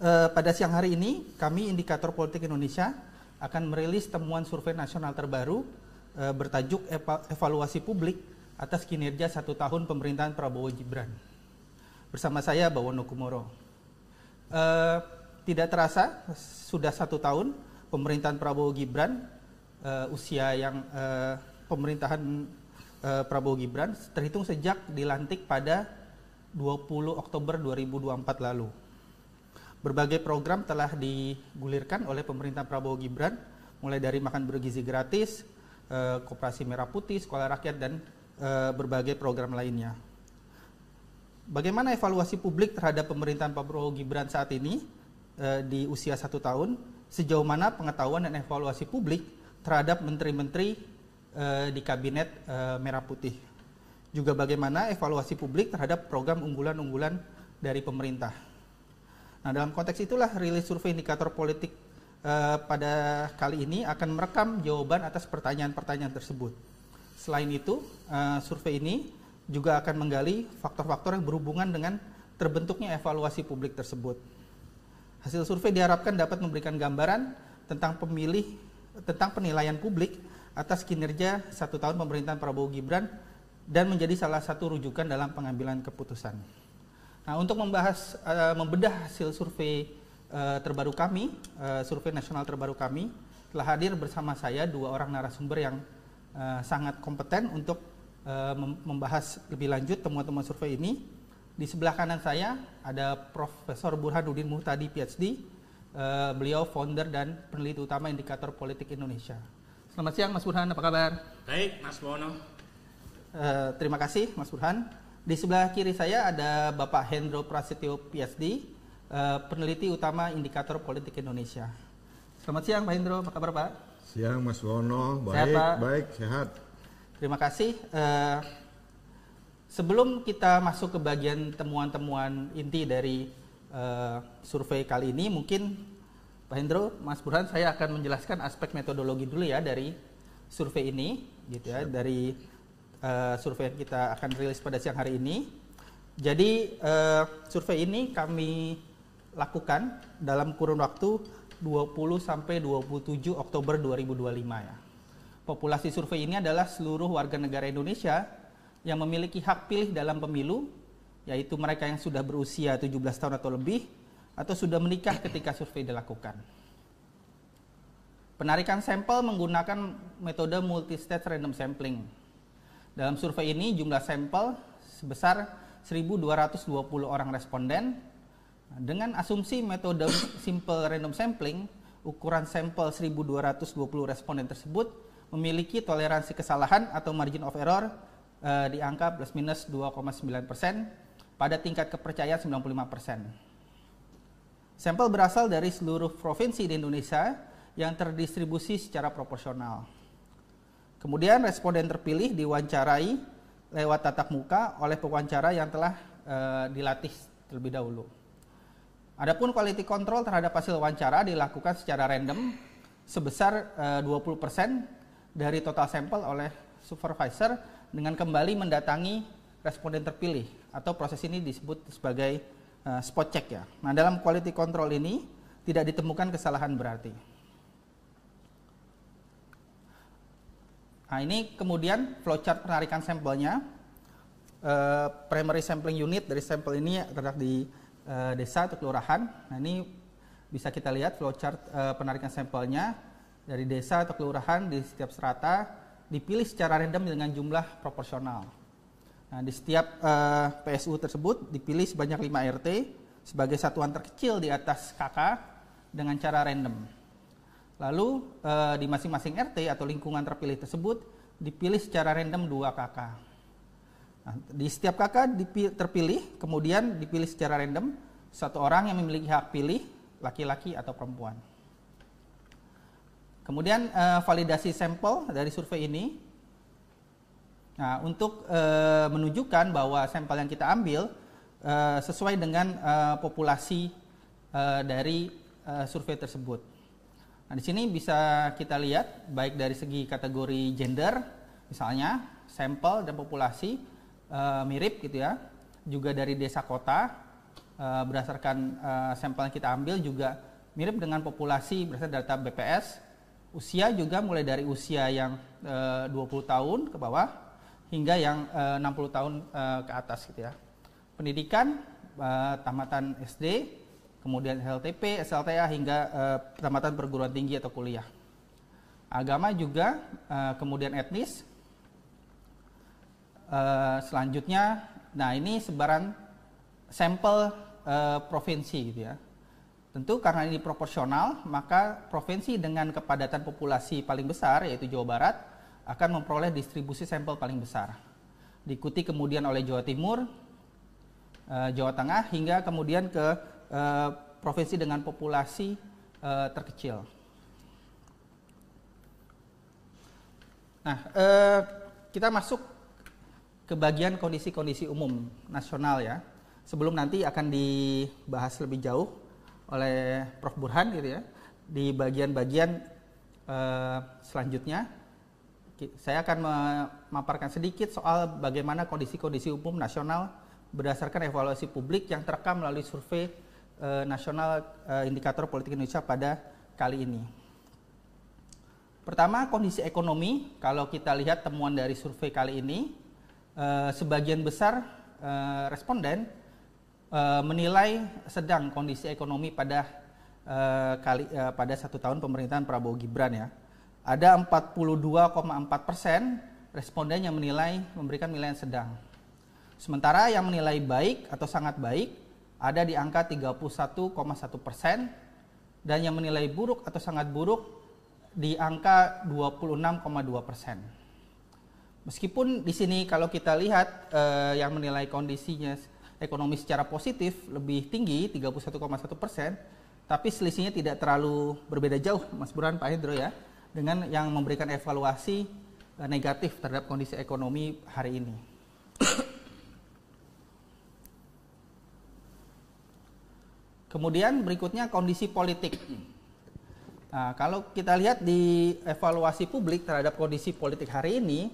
pada siang hari ini kami Indikator Politik Indonesia akan merilis temuan survei nasional terbaru bertajuk Evaluasi Publik atas kinerja 1 tahun pemerintahan Prabowo Gibran. Bersama saya Bawono Kumoro. Tidak terasa sudah 1 tahun pemerintahan Prabowo Gibran, usia yang pemerintahan Prabowo Gibran terhitung sejak dilantik pada 20 Oktober 2024 lalu. Berbagai program telah digulirkan oleh pemerintahan Prabowo Gibran, mulai dari makan bergizi gratis, Koperasi Merah Putih, Sekolah Rakyat, dan berbagai program lainnya. Bagaimana evaluasi publik terhadap pemerintahan Prabowo Gibran saat ini di usia 1 tahun? Sejauh mana pengetahuan dan evaluasi publik terhadap menteri-menteri di Kabinet Merah Putih? Juga bagaimana evaluasi publik terhadap program unggulan-unggulan dari pemerintah? Nah, dalam konteks itulah rilis survei Indikator Politik pada kali ini akan merekam jawaban atas pertanyaan-pertanyaan tersebut. Selain itu, survei ini juga akan menggali faktor-faktor yang berhubungan dengan terbentuknya evaluasi publik tersebut. Hasil survei diharapkan dapat memberikan gambaran tentang penilaian publik atas kinerja 1 tahun pemerintahan Prabowo Gibran dan menjadi salah satu rujukan dalam pengambilan keputusan. Nah, untuk membedah hasil survei terbaru kami, survei nasional terbaru kami, telah hadir bersama saya 2 orang narasumber yang sangat kompeten untuk membahas lebih lanjut temuan-temuan survei ini. Di sebelah kanan saya ada Profesor Burhanuddin Muhtadi, PhD. Beliau founder dan peneliti utama Indikator Politik Indonesia. Selamat siang Mas Burhan, apa kabar? Baik, Mas Bono. Terima kasih Mas Burhan. Di sebelah kiri saya ada Bapak Hendro Prasetyo, PhD, peneliti utama Indikator Politik Indonesia. Selamat siang Pak Hendro, apa kabar Pak? Siang Mas Wono, baik, sehat, baik, sehat. Terima kasih. Sebelum kita masuk ke bagian temuan-temuan inti dari survei kali ini, mungkin Pak Hendro, Mas Burhan, saya akan menjelaskan aspek metodologi dulu ya dari survei ini, gitu ya, dari survei yang kita akan rilis pada siang hari ini. Jadi survei ini kami lakukan dalam kurun waktu 20 sampai 27 Oktober 2025 ya. Populasi survei ini adalah seluruh warga negara Indonesia yang memiliki hak pilih dalam pemilu, yaitu mereka yang sudah berusia 17 tahun atau lebih atau sudah menikah ketika survei dilakukan. Penarikan sampel menggunakan metode multi-stage random sampling. Dalam survei ini jumlah sampel sebesar 1.220 orang responden. Dengan asumsi metode simple random sampling, ukuran sampel 1.220 responden tersebut memiliki toleransi kesalahan atau margin of error di angka plus minus 2,9% pada tingkat kepercayaan 95%. Sampel berasal dari seluruh provinsi di Indonesia yang terdistribusi secara proporsional. Kemudian responden terpilih diwawancarai lewat tatap muka oleh pewawancara yang telah dilatih terlebih dahulu. Adapun quality control terhadap hasil wawancara dilakukan secara random sebesar 20% dari total sampel oleh supervisor dengan kembali mendatangi responden terpilih, atau proses ini disebut sebagai spot check ya. Nah, dalam quality control ini tidak ditemukan kesalahan berarti. Nah, ini kemudian flowchart penarikan sampelnya. Primary sampling unit dari sampel ini terletak di desa atau kelurahan. Nah, ini bisa kita lihat flowchart penarikan sampelnya dari desa atau kelurahan di setiap strata dipilih secara random dengan jumlah proporsional. Nah, di setiap PSU tersebut dipilih sebanyak 5 RT sebagai satuan terkecil di atas KK dengan cara random. Lalu di masing-masing RT atau lingkungan terpilih tersebut dipilih secara random 2 KK. Nah, di setiap KK terpilih, kemudian dipilih secara random 1 orang yang memiliki hak pilih, laki-laki atau perempuan. Kemudian validasi sampel dari survei ini. Nah, untuk menunjukkan bahwa sampel yang kita ambil sesuai dengan populasi dari survei tersebut. Nah, di sini bisa kita lihat baik dari segi kategori gender, misalnya sampel dan populasi mirip gitu ya, juga dari desa kota, berdasarkan sampel yang kita ambil juga mirip dengan populasi berdasarkan data BPS. Usia juga mulai dari usia yang 20 tahun ke bawah hingga yang 60 tahun ke atas gitu ya. Pendidikan, tamatan SD, kemudian LTP, SLTA hingga tamatan perguruan tinggi atau kuliah. Agama juga, kemudian etnis. Selanjutnya, nah ini sebaran sampel provinsi gitu ya. Tentu karena ini proporsional, maka provinsi dengan kepadatan populasi paling besar yaitu Jawa Barat akan memperoleh distribusi sampel paling besar. Diikuti kemudian oleh Jawa Timur, Jawa Tengah hingga kemudian ke provinsi dengan populasi terkecil. Nah, kita masuk ke bagian kondisi-kondisi umum nasional ya. Sebelum nanti akan dibahas lebih jauh oleh Prof. Burhan gitu ya. Di bagian-bagian selanjutnya saya akan memaparkan sedikit soal bagaimana kondisi-kondisi umum nasional berdasarkan evaluasi publik yang terekam melalui survei nasional indikator politik Indonesia pada kali ini. Pertama, kondisi ekonomi. Kalau kita lihat temuan dari survei kali ini, sebagian besar responden menilai sedang kondisi ekonomi pada pada 1 tahun pemerintahan Prabowo Gibran ya. Ada 42,4% responden yang memberikan nilai sedang. Sementara yang menilai baik atau sangat baik ada di angka 31,1% dan yang menilai buruk atau sangat buruk di angka 26,2%. Meskipun di sini kalau kita lihat yang menilai kondisinya ekonomi secara positif lebih tinggi 31,1%, tapi selisihnya tidak terlalu berbeda jauh Mas Burhan, Pak Hendro ya, dengan yang memberikan evaluasi negatif terhadap kondisi ekonomi hari ini. Kemudian berikutnya kondisi politik. Nah, kalau kita lihat di evaluasi publik terhadap kondisi politik hari ini,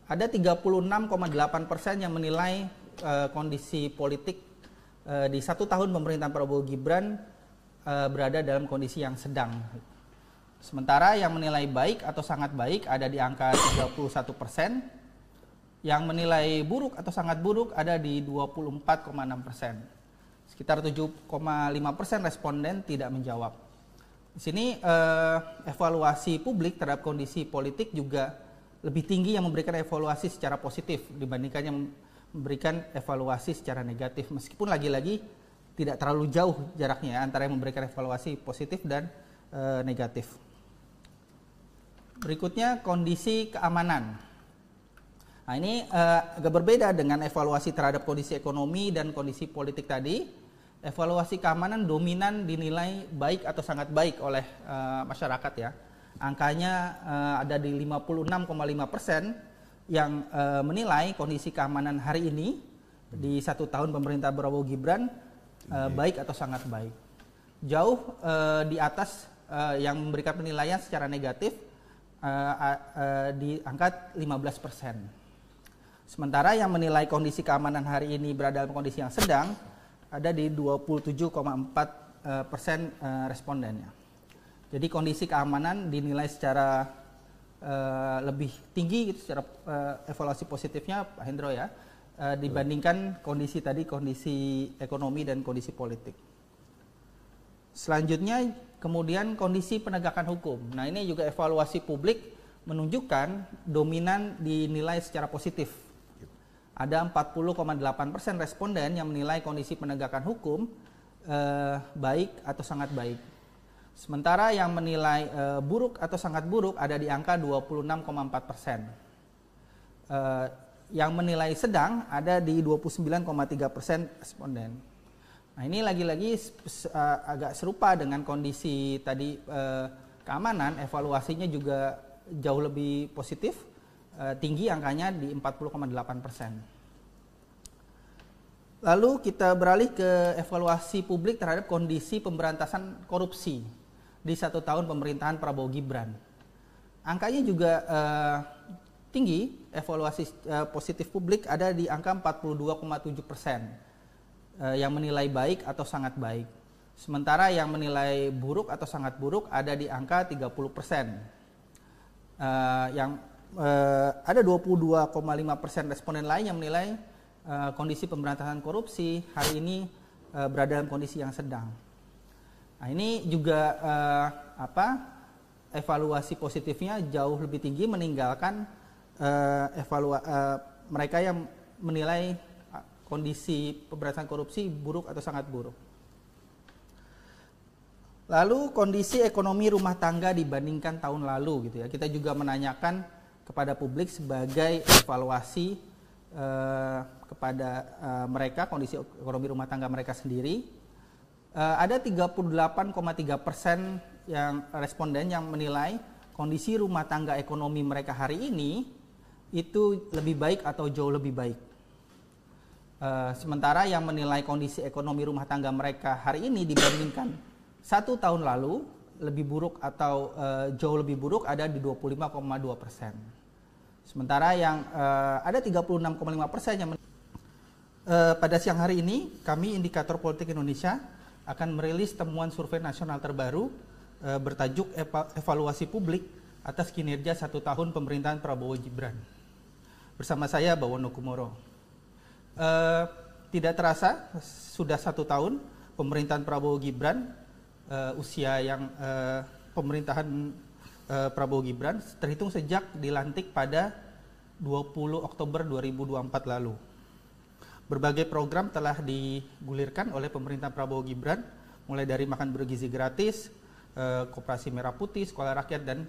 ada 36,8% yang menilai kondisi politik di 1 tahun pemerintahan Prabowo Gibran berada dalam kondisi yang sedang. Sementara yang menilai baik atau sangat baik ada di angka 31%, yang menilai buruk atau sangat buruk ada di 24,6%. Sekitar 7,5% responden tidak menjawab. Di sini evaluasi publik terhadap kondisi politik juga lebih tinggi yang memberikan evaluasi secara positif dibandingkan yang memberikan evaluasi secara negatif, meskipun lagi-lagi tidak terlalu jauh jaraknya antara yang memberikan evaluasi positif dan negatif. Berikutnya kondisi keamanan. Nah ini agak berbeda dengan evaluasi terhadap kondisi ekonomi dan kondisi politik tadi. Evaluasi keamanan dominan dinilai baik atau sangat baik oleh masyarakat ya. Angkanya ada di 56,5% yang menilai kondisi keamanan hari ini di 1 tahun pemerintah Prabowo Gibran baik atau sangat baik. Jauh di atas yang memberikan penilaian secara negatif di angka 15%. Sementara yang menilai kondisi keamanan hari ini berada dalam kondisi yang sedang ada di 27,4% respondennya. Jadi kondisi keamanan dinilai secara lebih tinggi gitu, secara evaluasi positifnya Pak Hendro ya, dibandingkan kondisi tadi, kondisi ekonomi dan kondisi politik. Selanjutnya kemudian kondisi penegakan hukum. Nah ini juga evaluasi publik menunjukkan dominan dinilai secara positif. Ada 40,8% responden yang menilai kondisi penegakan hukum baik atau sangat baik. Sementara yang menilai buruk atau sangat buruk ada di angka 26,4%. Yang menilai sedang ada di 29,3% responden. Nah ini lagi-lagi agak serupa dengan kondisi tadi keamanan, evaluasinya juga jauh lebih positif, tinggi angkanya di 40,8%. Lalu kita beralih ke evaluasi publik terhadap kondisi pemberantasan korupsi di 1 tahun pemerintahan Prabowo Gibran. Angkanya juga tinggi, evaluasi positif publik ada di angka 42,7%. yang menilai baik atau sangat baik. Sementara yang menilai buruk atau sangat buruk ada di angka 30%. Ada 22,5% responden lain yang menilai kondisi pemberantasan korupsi hari ini berada dalam kondisi yang sedang. Nah, ini juga evaluasi positifnya jauh lebih tinggi meninggalkan mereka yang menilai kondisi pemberantasan korupsi buruk atau sangat buruk. Lalu kondisi ekonomi rumah tangga dibandingkan tahun lalu gitu ya. Kita juga menanyakan kepada publik sebagai evaluasi kepada mereka kondisi ekonomi rumah tangga mereka sendiri. Ada 38,3% yang responden yang menilai kondisi rumah tangga ekonomi mereka hari ini itu lebih baik atau jauh lebih baik. Sementara yang menilai kondisi ekonomi rumah tangga mereka hari ini dibandingkan 1 tahun lalu lebih buruk atau jauh lebih buruk ada di 25,2%. Sementara yang ada 36,5% yang pada siang hari ini kami Indikator Politik Indonesia akan merilis temuan survei nasional terbaru bertajuk evaluasi publik atas kinerja 1 tahun pemerintahan Prabowo Gibran. Bersama saya Bawono Kumoro. Tidak terasa sudah 1 tahun pemerintahan Prabowo Gibran, usia yang pemerintahan Prabowo Gibran terhitung sejak dilantik pada 20 Oktober 2024 lalu. Berbagai program telah digulirkan oleh pemerintahan Prabowo Gibran, mulai dari makan bergizi gratis, Koperasi Merah Putih, Sekolah Rakyat, dan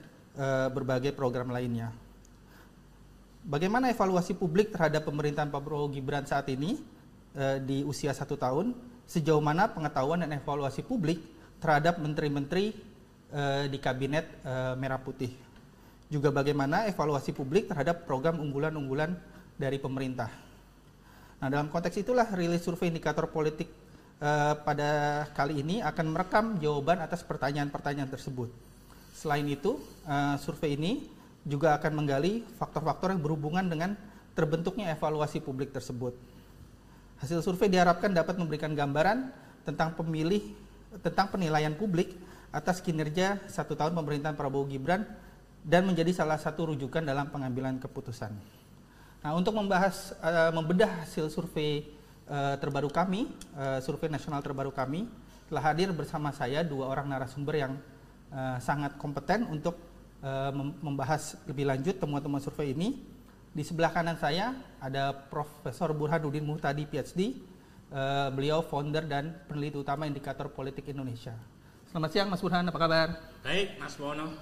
berbagai program lainnya. Bagaimana evaluasi publik terhadap pemerintahan Prabowo Gibran saat ini di usia 1 tahun? Sejauh mana pengetahuan dan evaluasi publik terhadap menteri-menteri di Kabinet Merah Putih? Juga bagaimana evaluasi publik terhadap program unggulan-unggulan dari pemerintah? Nah, dalam konteks itulah rilis survei Indikator Politik pada kali ini akan merekam jawaban atas pertanyaan-pertanyaan tersebut. Selain itu, survei ini juga akan menggali faktor-faktor yang berhubungan dengan terbentuknya evaluasi publik tersebut. Hasil survei diharapkan dapat memberikan gambaran tentang penilaian publik atas kinerja 1 tahun pemerintahan Prabowo Gibran dan menjadi salah satu rujukan dalam pengambilan keputusan. Nah, untuk membedah hasil survei terbaru kami, survei nasional terbaru kami, telah hadir bersama saya 2 orang narasumber yang sangat kompeten untuk membahas lebih lanjut temuan-temuan survei ini. Di sebelah kanan saya ada Profesor Burhanuddin Muhtadi, PhD. Beliau founder dan peneliti utama Indikator Politik Indonesia. Selamat siang Mas Burhan, apa kabar? Baik, Mas Bono.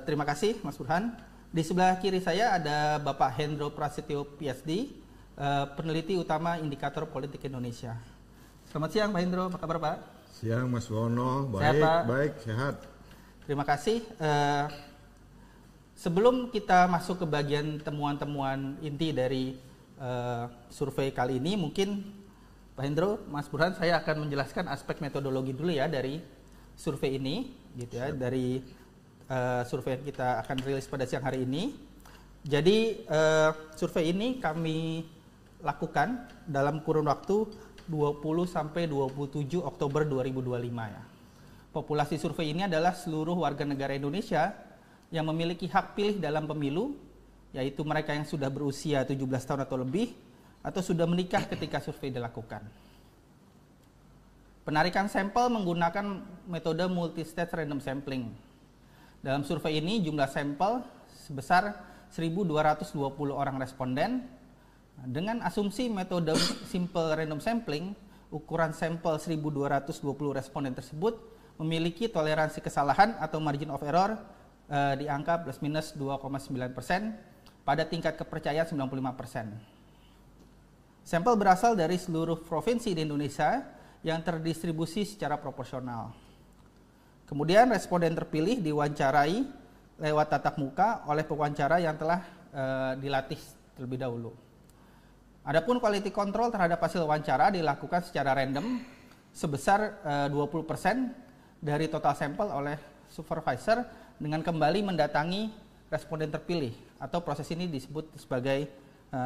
Terima kasih Mas Burhan. Di sebelah kiri saya ada Bapak Hendro Prasetyo, PhD, peneliti utama Indikator Politik Indonesia. Selamat siang Pak Hendro, apa kabar Pak? Siang Mas Wono, baik, sehat, Pak? Baik, sehat. Terima kasih. Sebelum kita masuk ke bagian temuan-temuan inti dari survei kali ini, mungkin Pak Hendro, Mas Burhan, saya akan menjelaskan aspek metodologi dulu ya dari survei ini, gitu ya, dari survei yang kita akan rilis pada siang hari ini. Jadi survei ini kami lakukan dalam kurun waktu 20 sampai 27 Oktober 2025 ya. Populasi survei ini adalah seluruh warga negara Indonesia yang memiliki hak pilih dalam pemilu, yaitu mereka yang sudah berusia 17 tahun atau lebih atau sudah menikah ketika survei dilakukan. Penarikan sampel menggunakan metode multi-stage random sampling. Dalam survei ini jumlah sampel sebesar 1.220 orang responden. Dengan asumsi metode simple random sampling, ukuran sampel 1.220 responden tersebut memiliki toleransi kesalahan atau margin of error di angka plus minus 2,9% pada tingkat kepercayaan 95%. Sampel berasal dari seluruh provinsi di Indonesia yang terdistribusi secara proporsional. Kemudian responden terpilih diwawancarai lewat tatap muka oleh pewawancara yang telah dilatih terlebih dahulu. Adapun quality control terhadap hasil wawancara dilakukan secara random sebesar 20% dari total sampel oleh supervisor dengan kembali mendatangi responden terpilih, atau proses ini disebut sebagai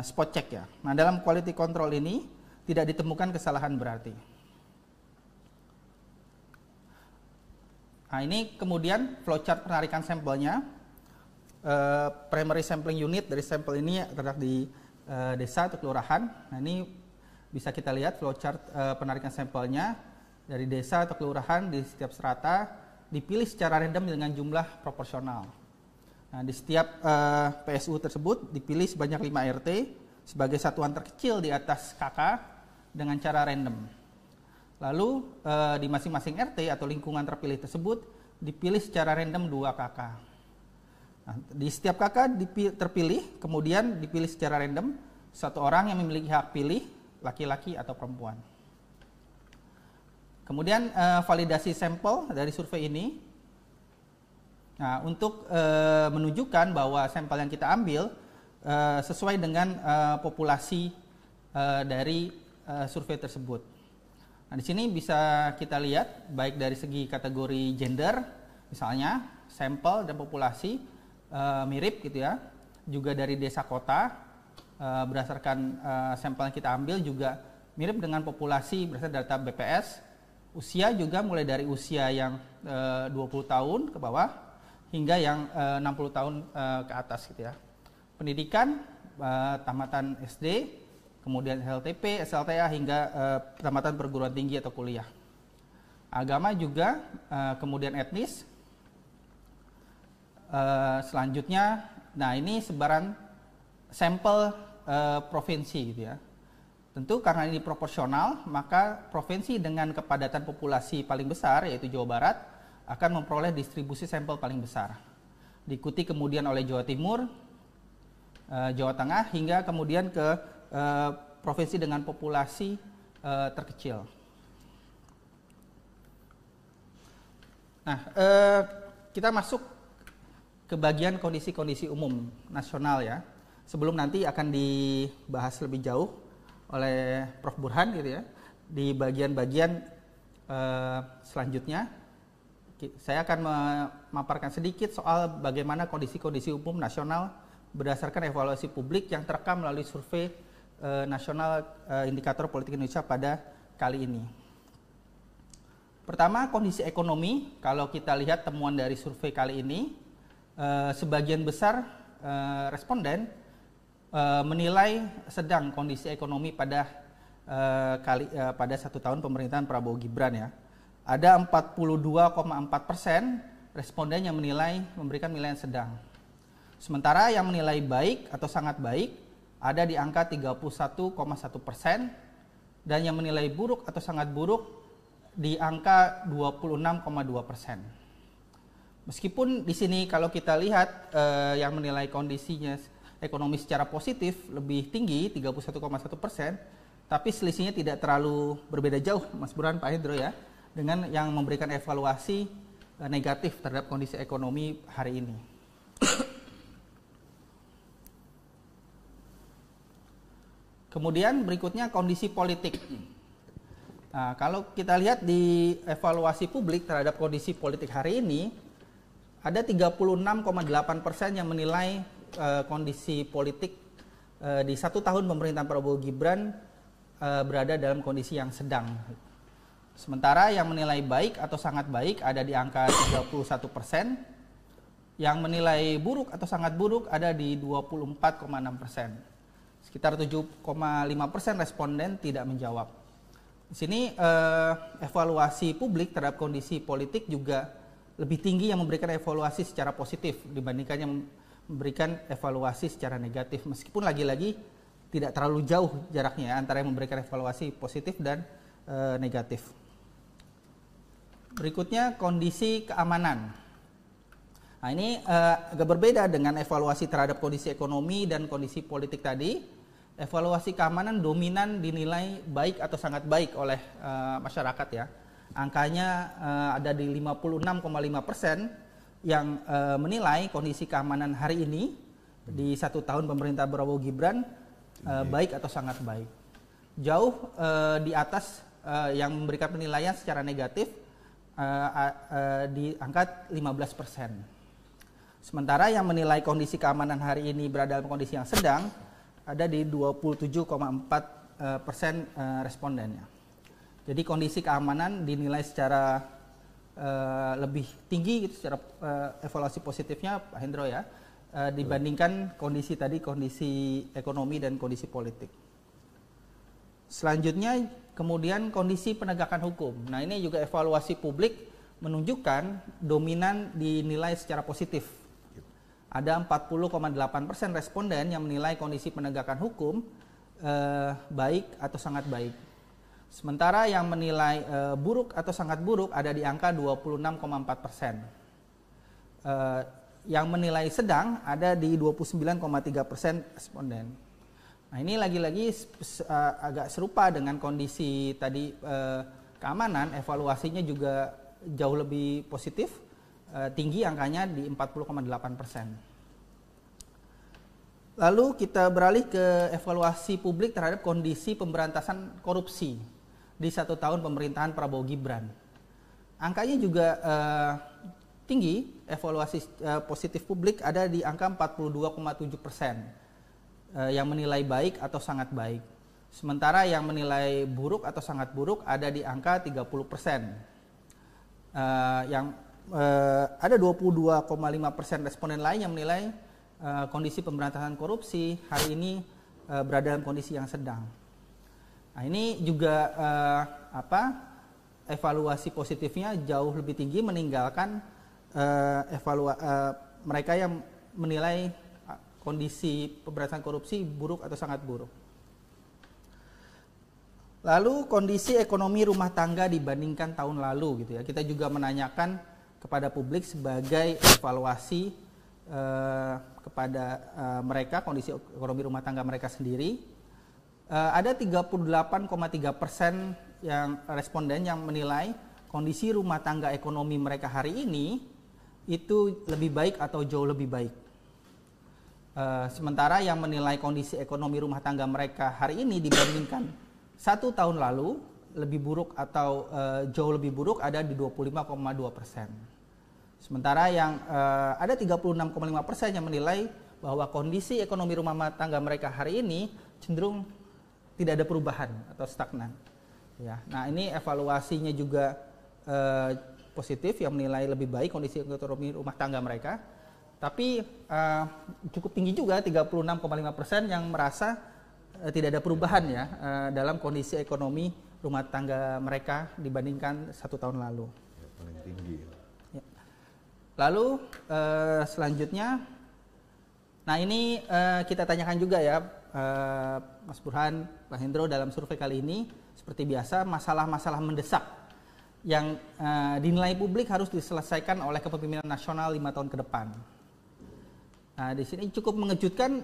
spot check ya. Nah, dalam quality control ini tidak ditemukan kesalahan berarti. Nah, ini kemudian flowchart penarikan sampelnya. Primary sampling unit dari sampel ini terletak di desa atau kelurahan. Nah, ini bisa kita lihat flowchart penarikan sampelnya dari desa atau kelurahan di setiap strata dipilih secara random dengan jumlah proporsional. Nah, di setiap PSU tersebut dipilih sebanyak 5 RT sebagai satuan terkecil di atas KK dengan cara random. Lalu di masing-masing RT atau lingkungan terpilih tersebut dipilih secara random 2 KK. Nah, di setiap KK terpilih, kemudian dipilih secara random satu orang yang memiliki hak pilih, laki-laki atau perempuan. Kemudian validasi sampel dari survei ini. Nah, untuk menunjukkan bahwa sampel yang kita ambil sesuai dengan populasi dari survei tersebut. Nah, di sini bisa kita lihat baik dari segi kategori gender, misalnya sampel dan populasi mirip gitu ya. Juga dari desa kota berdasarkan sampel yang kita ambil juga mirip dengan populasi berdasarkan data BPS. Usia juga mulai dari usia yang 20 tahun ke bawah hingga yang 60 tahun ke atas gitu ya. Pendidikan tamatan SD, kemudian LTP, SLTA hingga tamatan perguruan tinggi atau kuliah. Agama juga, kemudian etnis. Selanjutnya, nah ini sebaran sampel provinsi gitu ya. Tentu karena ini proporsional, maka provinsi dengan kepadatan populasi paling besar yaitu Jawa Barat akan memperoleh distribusi sampel paling besar. Diikuti kemudian oleh Jawa Timur, Jawa Tengah hingga kemudian ke provinsi dengan populasi terkecil. Nah, kita masuk ke bagian kondisi-kondisi umum nasional ya. Sebelum nanti akan dibahas lebih jauh oleh Prof. Burhan gitu ya. Di bagian-bagian selanjutnya saya akan memaparkan sedikit soal bagaimana kondisi-kondisi umum nasional berdasarkan evaluasi publik yang terekam melalui survei nasional indikator politik Indonesia pada kali ini. Pertama, kondisi ekonomi. Kalau kita lihat temuan dari survei kali ini, sebagian besar responden menilai sedang kondisi ekonomi pada pada 1 tahun pemerintahan Prabowo Gibran ya. Ada 42,4% responden yang memberikan nilai sedang. Sementara yang menilai baik atau sangat baik ada di angka 31,1% dan yang menilai buruk atau sangat buruk di angka 26,2%. Meskipun di sini kalau kita lihat yang menilai kondisinya ekonomi secara positif lebih tinggi 31,1%, tapi selisihnya tidak terlalu berbeda jauh, Mas Burhan, Pak Hendro ya, dengan yang memberikan evaluasi negatif terhadap kondisi ekonomi hari ini. Kemudian berikutnya kondisi politik. Nah, kalau kita lihat di evaluasi publik terhadap kondisi politik hari ini, ada 36,8% yang menilai kondisi politik di 1 tahun pemerintahan Prabowo Gibran berada dalam kondisi yang sedang. Sementara yang menilai baik atau sangat baik ada di angka 31%, yang menilai buruk atau sangat buruk ada di 24,6%. Sekitar 7,5% responden tidak menjawab. Di sini evaluasi publik terhadap kondisi politik juga lebih tinggi yang memberikan evaluasi secara positif dibandingkan yang memberikan evaluasi secara negatif. Meskipun lagi-lagi tidak terlalu jauh jaraknya antara yang memberikan evaluasi positif dan negatif. Berikutnya kondisi keamanan. Nah, ini agak berbeda dengan evaluasi terhadap kondisi ekonomi dan kondisi politik tadi. Evaluasi keamanan dominan dinilai baik atau sangat baik oleh masyarakat ya. Angkanya ada di 56,5% yang menilai kondisi keamanan hari ini di 1 tahun pemerintah Prabowo Gibran baik atau sangat baik. Jauh di atas yang memberikan penilaian secara negatif di angka 15%. Sementara yang menilai kondisi keamanan hari ini berada dalam kondisi yang sedang ada di 27,4 respondennya. Jadi kondisi keamanan dinilai secara lebih tinggi gitu secara evaluasi positifnya Pak Hendro ya, dibandingkan kondisi ekonomi dan kondisi politik. Selanjutnya kemudian kondisi penegakan hukum. Nah, ini juga evaluasi publik menunjukkan dominan dinilai secara positif. Ada 40,8% responden yang menilai kondisi penegakan hukum baik atau sangat baik. Sementara yang menilai buruk atau sangat buruk ada di angka 26,4%. Yang menilai sedang ada di 29,3% responden. Nah, ini lagi-lagi agak serupa dengan kondisi tadi keamanan, evaluasinya juga jauh lebih positif, tinggi angkanya di 40,8%. Lalu kita beralih ke evaluasi publik terhadap kondisi pemberantasan korupsi di 1 tahun pemerintahan Prabowo Gibran. Angkanya juga tinggi, evaluasi positif publik ada di angka 42,7%, yang menilai baik atau sangat baik. Sementara yang menilai buruk atau sangat buruk ada di angka 30%. Ada 22,5% responden lain yang menilai kondisi pemberantasan korupsi hari ini berada dalam kondisi yang sedang. Nah, ini juga evaluasi positifnya jauh lebih tinggi meninggalkan mereka yang menilai kondisi pemberantasan korupsi buruk atau sangat buruk. Lalu kondisi ekonomi rumah tangga dibandingkan tahun lalu gitu ya. Kita juga menanyakan kepada publik sebagai evaluasi kepada mereka, kondisi ekonomi rumah tangga mereka sendiri. Ada 38,3% yang responden yang menilai kondisi rumah tangga ekonomi mereka hari ini itu lebih baik atau jauh lebih baik. Sementara yang menilai kondisi ekonomi rumah tangga mereka hari ini dibandingkan 1 tahun lalu lebih buruk atau jauh lebih buruk ada di 25,2%. Sementara yang ada 36,5% yang menilai bahwa kondisi ekonomi rumah tangga mereka hari ini cenderung tidak ada perubahan atau stagnan. Ya, nah ini evaluasinya juga positif, yang menilai lebih baik kondisi ekonomi rumah tangga mereka. Tapi cukup tinggi juga 36,5% yang merasa tidak ada perubahan ya dalam kondisi ekonomi rumah tangga mereka dibandingkan 1 tahun lalu. Ya, paling tinggi. Ya. Lalu selanjutnya, nah ini kita tanyakan juga ya Mas Burhan, Pak Hendro, dalam survei kali ini seperti biasa masalah-masalah mendesak yang dinilai publik harus diselesaikan oleh kepemimpinan nasional 5 tahun ke depan. Nah, di sini cukup mengejutkan,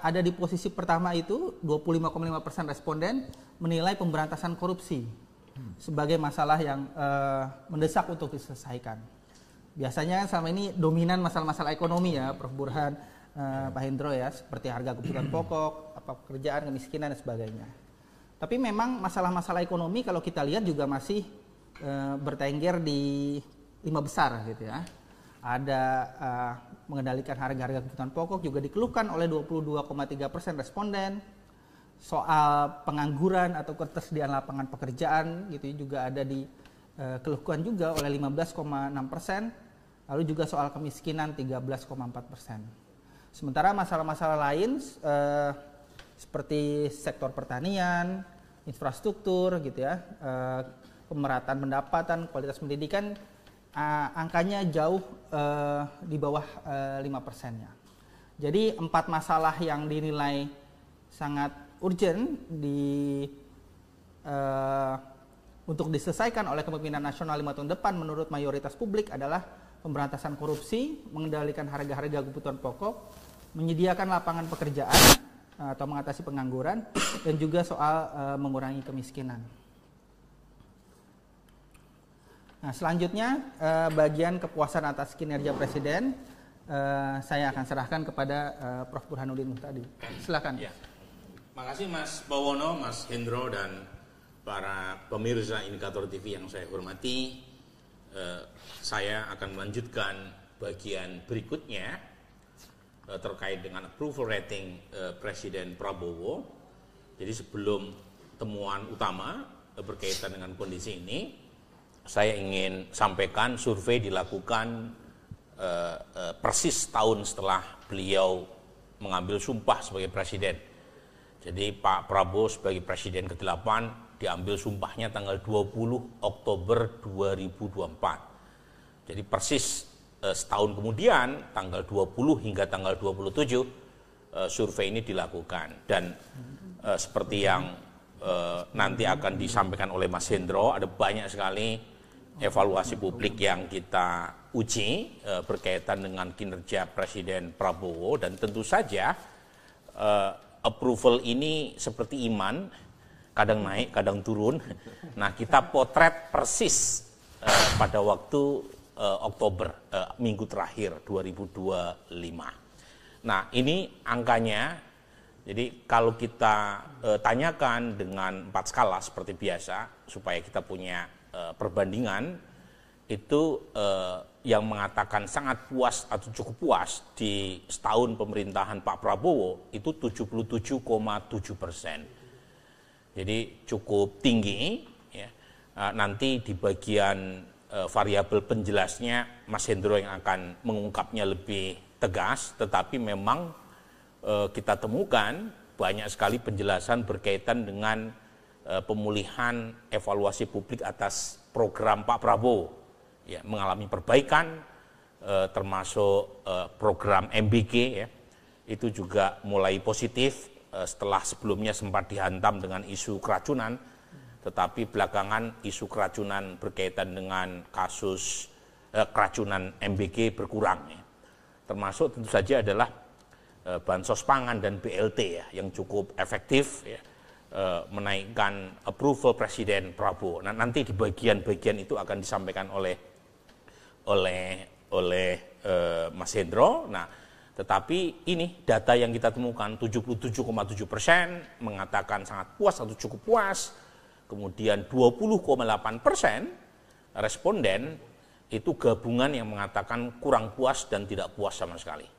ada di posisi pertama itu 25,5% responden menilai pemberantasan korupsi sebagai masalah yang mendesak untuk diselesaikan. Biasanya selama ini dominan masalah-masalah ekonomi ya, Prof. Burhan, Pak Hendro ya, seperti harga kebutuhan pokok, pekerjaan, kemiskinan dan sebagainya. Tapi memang masalah-masalah ekonomi kalau kita lihat juga masih bertengger di 5 besar gitu ya. Ada mengendalikan harga-harga kebutuhan pokok juga dikeluhkan oleh 22,3% responden. Soal pengangguran atau ketersediaan lapangan pekerjaan gitu juga ada dikeluhkan juga oleh 15,6%. Lalu juga soal kemiskinan 13,4%. Sementara masalah-masalah lain seperti sektor pertanian, infrastruktur gitu ya, pemerataan pendapatan, kualitas pendidikan, angkanya jauh di bawah 5%-nya. Jadi 4 masalah yang dinilai sangat urgent untuk diselesaikan oleh kepemimpinan nasional 5 tahun depan menurut mayoritas publik adalah pemberantasan korupsi, mengendalikan harga-harga kebutuhan pokok, menyediakan lapangan pekerjaan atau mengatasi pengangguran, dan juga soal mengurangi kemiskinan. Nah, selanjutnya bagian kepuasan atas kinerja Presiden saya akan serahkan kepada Prof. Burhanuddin Muhtadi. Silakan. Ya. Makasih Mas Bawono, Mas Hendro, dan para pemirsa Indikator TV yang saya hormati. Saya akan melanjutkan bagian berikutnya terkait dengan approval rating Presiden Prabowo. Jadi sebelum temuan utama berkaitan dengan kondisi ini, saya ingin sampaikan survei dilakukan persis tahun setelah beliau mengambil sumpah sebagai presiden. Jadi Pak Prabowo sebagai presiden ke-8 diambil sumpahnya tanggal 20 Oktober 2024. Jadi persis setahun kemudian, tanggal 20 hingga tanggal 27, survei ini dilakukan. Dan seperti yang nanti akan disampaikan oleh Mas Hendro, ada banyak sekali evaluasi publik yang kita uji berkaitan dengan kinerja Presiden Prabowo, dan tentu saja approval ini seperti iman, kadang naik, kadang turun. Nah, kita potret persis pada waktu Oktober, minggu terakhir 2025. Nah, ini angkanya. Jadi kalau kita tanyakan dengan 4 skala seperti biasa, supaya kita punya perbandingan, itu yang mengatakan sangat puas atau cukup puas di setahun pemerintahan Pak Prabowo itu 77,7%. Jadi cukup tinggi. Ya. Nanti di bagian variabel penjelasnya Mas Hendro yang akan mengungkapnya lebih tegas, tetapi memang kita temukan banyak sekali penjelasan berkaitan dengan pemulihan evaluasi publik atas program Pak Prabowo. Ya, mengalami perbaikan, termasuk program MBG, ya, itu juga mulai positif setelah sebelumnya sempat dihantam dengan isu keracunan, tetapi belakangan isu keracunan berkaitan dengan kasus keracunan MBG berkurang. Ya. Termasuk tentu saja adalah bansos pangan dan BLT, ya, yang cukup efektif, ya, menaikkan approval Presiden Prabowo. Nah, nanti di bagian-bagian itu akan disampaikan oleh Mas Hendro. Nah, tetapi ini data yang kita temukan 77,7% mengatakan sangat puas atau cukup puas. Kemudian 20,8% responden itu gabungan yang mengatakan kurang puas dan tidak puas sama sekali.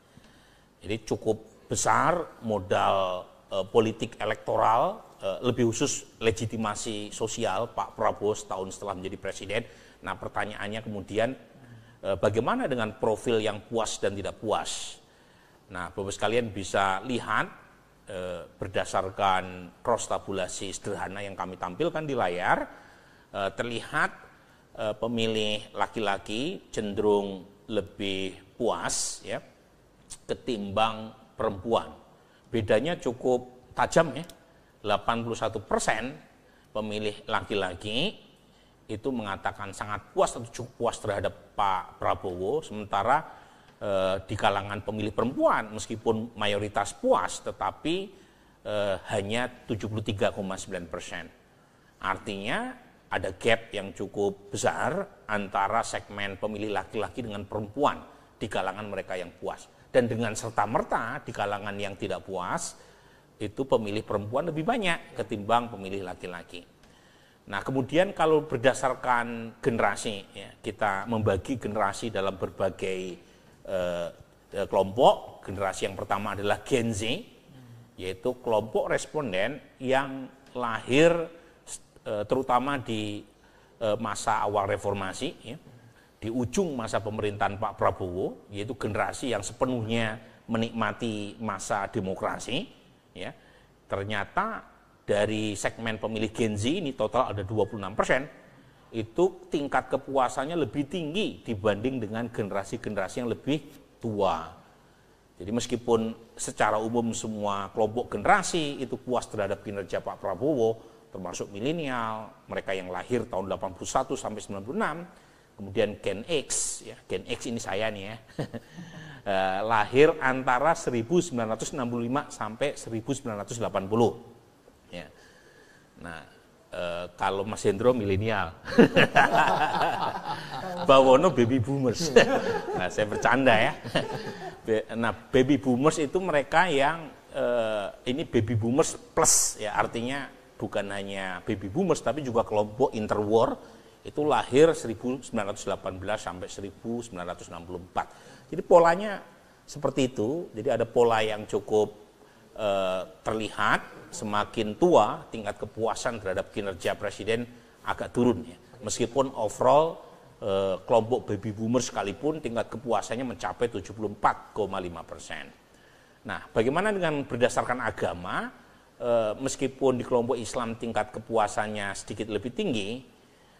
Jadi cukup besar modal politik elektoral, lebih khusus legitimasi sosial Pak Prabowo setahun setelah menjadi presiden. Nah, pertanyaannya kemudian bagaimana dengan profil yang puas dan tidak puas? Nah, Bapak sekalian bisa lihat berdasarkan cross tabulasi sederhana yang kami tampilkan di layar, terlihat pemilih laki-laki cenderung lebih puas, ya, ketimbang perempuan. Bedanya cukup tajam, ya. 81% pemilih laki-laki itu mengatakan sangat puas atau cukup puas terhadap Pak Prabowo, sementara di kalangan pemilih perempuan meskipun mayoritas puas tetapi hanya 73,9%. Artinya ada gap yang cukup besar antara segmen pemilih laki-laki dengan perempuan di kalangan mereka yang puas. Dan dengan serta-merta di kalangan yang tidak puas itu pemilih perempuan lebih banyak ketimbang pemilih laki-laki. Nah, kemudian kalau berdasarkan generasi, ya, kita membagi generasi dalam berbagai kelompok. Generasi yang pertama adalah Gen Z, yaitu kelompok responden yang lahir terutama di masa awal reformasi, ya, di ujung masa pemerintahan Pak Prabowo, yaitu generasi yang sepenuhnya menikmati masa demokrasi. Ya. Ternyata dari segmen pemilih Gen Z ini total ada 26%, itu tingkat kepuasannya lebih tinggi dibanding dengan generasi-generasi yang lebih tua. Jadi meskipun secara umum semua kelompok generasi itu puas terhadap kinerja Pak Prabowo, termasuk milenial, mereka yang lahir tahun 81 sampai 96, kemudian Gen X, ya, Gen X ini saya nih, ya, lahir antara 1965 sampai 1980. Ya. Nah, kalau Mas Hendro milenial, Bawono baby boomers. Nah, saya bercanda, ya. Nah, baby boomers itu mereka yang ini baby boomers plus, ya, artinya bukan hanya baby boomers tapi juga kelompok interwar itu lahir 1918 sampai 1964. Jadi polanya seperti itu. Jadi ada pola yang cukup terlihat semakin tua tingkat kepuasan terhadap kinerja presiden agak turun ya. Meskipun overall kelompok baby boomer sekalipun tingkat kepuasannya mencapai 74,5%. Nah, bagaimana dengan berdasarkan agama? Meskipun di kelompok Islam tingkat kepuasannya sedikit lebih tinggi,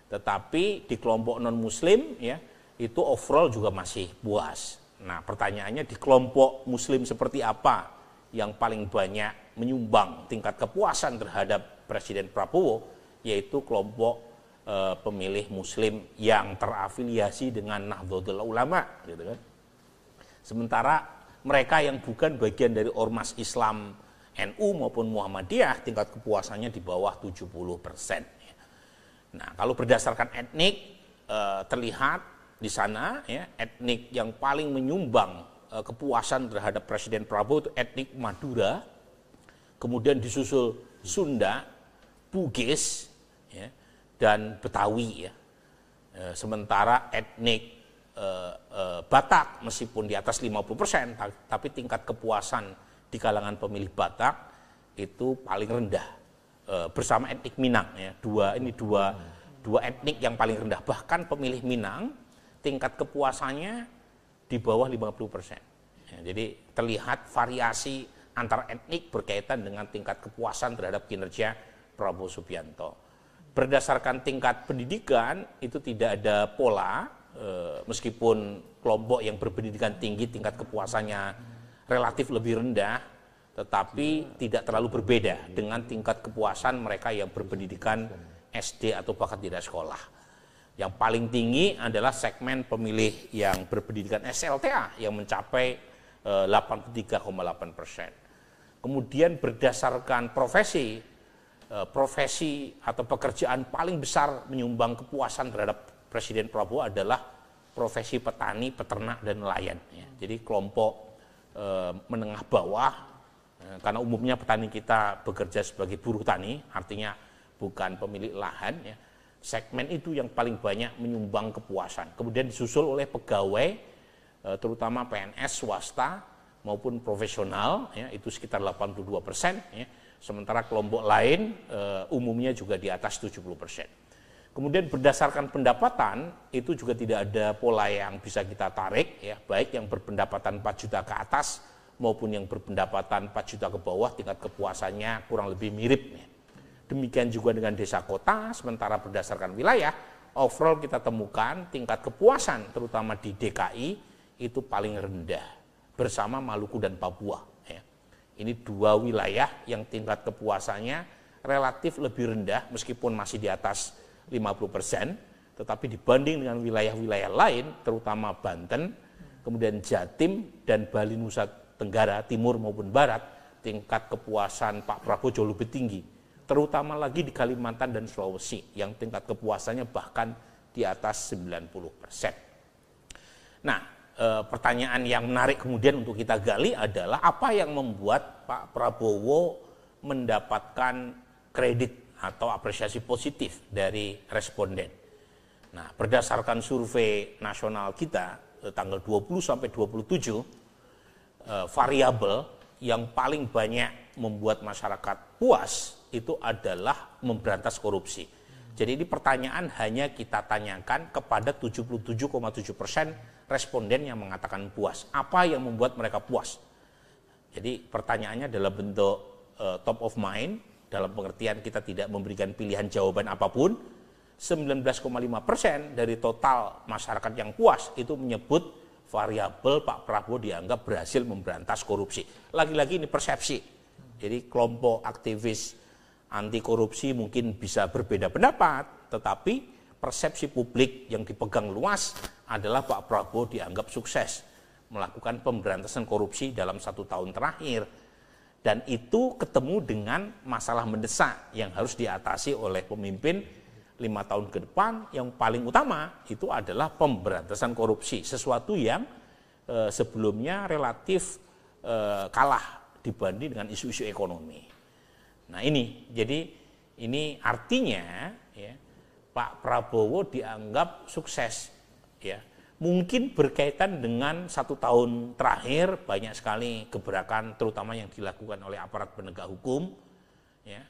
tetapi di kelompok non-Muslim ya itu overall juga masih puas. Nah, pertanyaannya di kelompok Muslim seperti apa yang paling banyak menyumbang tingkat kepuasan terhadap Presiden Prabowo, yaitu kelompok pemilih Muslim yang terafiliasi dengan Nahdlatul Ulama, gitu kan. Sementara mereka yang bukan bagian dari ormas Islam NU maupun Muhammadiyah tingkat kepuasannya di bawah 70%. Nah, kalau berdasarkan etnik terlihat di sana ya, etnik yang paling menyumbang kepuasan terhadap Presiden Prabowo itu etnik Madura, kemudian disusul Sunda, Bugis ya, dan Betawi ya. Sementara etnik Batak meskipun di atas 50%, tapi tingkat kepuasan di kalangan pemilih Batak itu paling rendah bersama etnik Minang ya. Dua etnik yang paling rendah. Bahkan pemilih Minang tingkat kepuasannya di bawah 50%. Ya, jadi terlihat variasi antar etnik berkaitan dengan tingkat kepuasan terhadap kinerja Prabowo Subianto. Berdasarkan tingkat pendidikan itu tidak ada pola, meskipun kelompok yang berpendidikan tinggi tingkat kepuasannya relatif lebih rendah, tetapi tidak terlalu berbeda dengan tingkat kepuasan mereka yang berpendidikan SD atau bahkan tidak sekolah. Yang paling tinggi adalah segmen pemilih yang berpendidikan SLTA yang mencapai 83,8%. Kemudian berdasarkan profesi atau pekerjaan paling besar menyumbang kepuasan terhadap Presiden Prabowo adalah profesi petani, peternak, dan nelayan. Jadi kelompok menengah bawah, karena umumnya petani kita bekerja sebagai buruh tani, artinya bukan pemilik lahan ya. Segmen itu yang paling banyak menyumbang kepuasan. Kemudian disusul oleh pegawai, terutama PNS swasta maupun profesional ya, itu sekitar 82% ya. Sementara kelompok lain umumnya juga di atas 70%. Kemudian berdasarkan pendapatan itu juga tidak ada pola yang bisa kita tarik ya, baik yang berpendapatan 4 juta ke atas maupun yang berpendapatan 4 juta ke bawah tingkat kepuasannya kurang lebih mirip ya. Demikian juga dengan desa kota, sementara berdasarkan wilayah overall kita temukan tingkat kepuasan terutama di DKI itu paling rendah bersama Maluku dan Papua ya. Ini dua wilayah yang tingkat kepuasannya relatif lebih rendah meskipun masih di atas 50%, tetapi dibanding dengan wilayah-wilayah lain, terutama Banten, kemudian Jatim dan Bali Nusa Tenggara, Timur maupun Barat, tingkat kepuasan Pak Prabowo jauh lebih tinggi. Terutama lagi di Kalimantan dan Sulawesi, yang tingkat kepuasannya bahkan di atas 90%. Nah, pertanyaan yang menarik kemudian untuk kita gali adalah apa yang membuat Pak Prabowo mendapatkan kredit atau apresiasi positif dari responden. Nah, berdasarkan survei nasional kita tanggal 20 sampai 27, variabel yang paling banyak membuat masyarakat puas itu adalah memberantas korupsi. Jadi ini pertanyaan hanya kita tanyakan kepada 77,7% responden yang mengatakan puas. Apa yang membuat mereka puas? Jadi pertanyaannya dalam bentuk top of mind, dalam pengertian kita tidak memberikan pilihan jawaban apapun. 19,5% dari total masyarakat yang puas itu menyebut variabel Pak Prabowo dianggap berhasil memberantas korupsi. Lagi-lagi ini persepsi. Jadi kelompok aktivis anti korupsi mungkin bisa berbeda pendapat, tetapi persepsi publik yang dipegang luas adalah Pak Prabowo dianggap sukses melakukan pemberantasan korupsi dalam 1 tahun terakhir. Dan itu ketemu dengan masalah mendesak yang harus diatasi oleh pemimpin 5 tahun ke depan. Yang paling utama itu adalah pemberantasan korupsi, sesuatu yang sebelumnya relatif kalah dibanding dengan isu-isu ekonomi. Nah ini artinya ya, Pak Prabowo dianggap sukses ya, mungkin berkaitan dengan 1 tahun terakhir banyak sekali gebrakan terutama yang dilakukan oleh aparat penegak hukum, ya,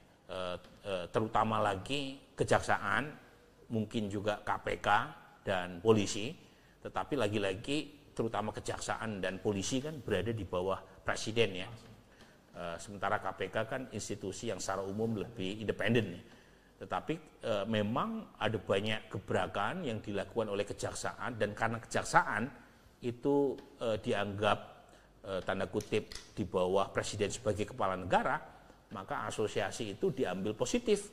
terutama lagi kejaksaan, mungkin juga KPK dan polisi, tetapi lagi-lagi terutama kejaksaan dan polisi kan berada di bawah presiden, ya. Sementara KPK kan institusi yang secara umum lebih independen, ya. Tetapi memang ada banyak gebrakan yang dilakukan oleh kejaksaan, dan karena kejaksaan itu dianggap tanda kutip di bawah presiden sebagai kepala negara, maka asosiasi itu diambil positif,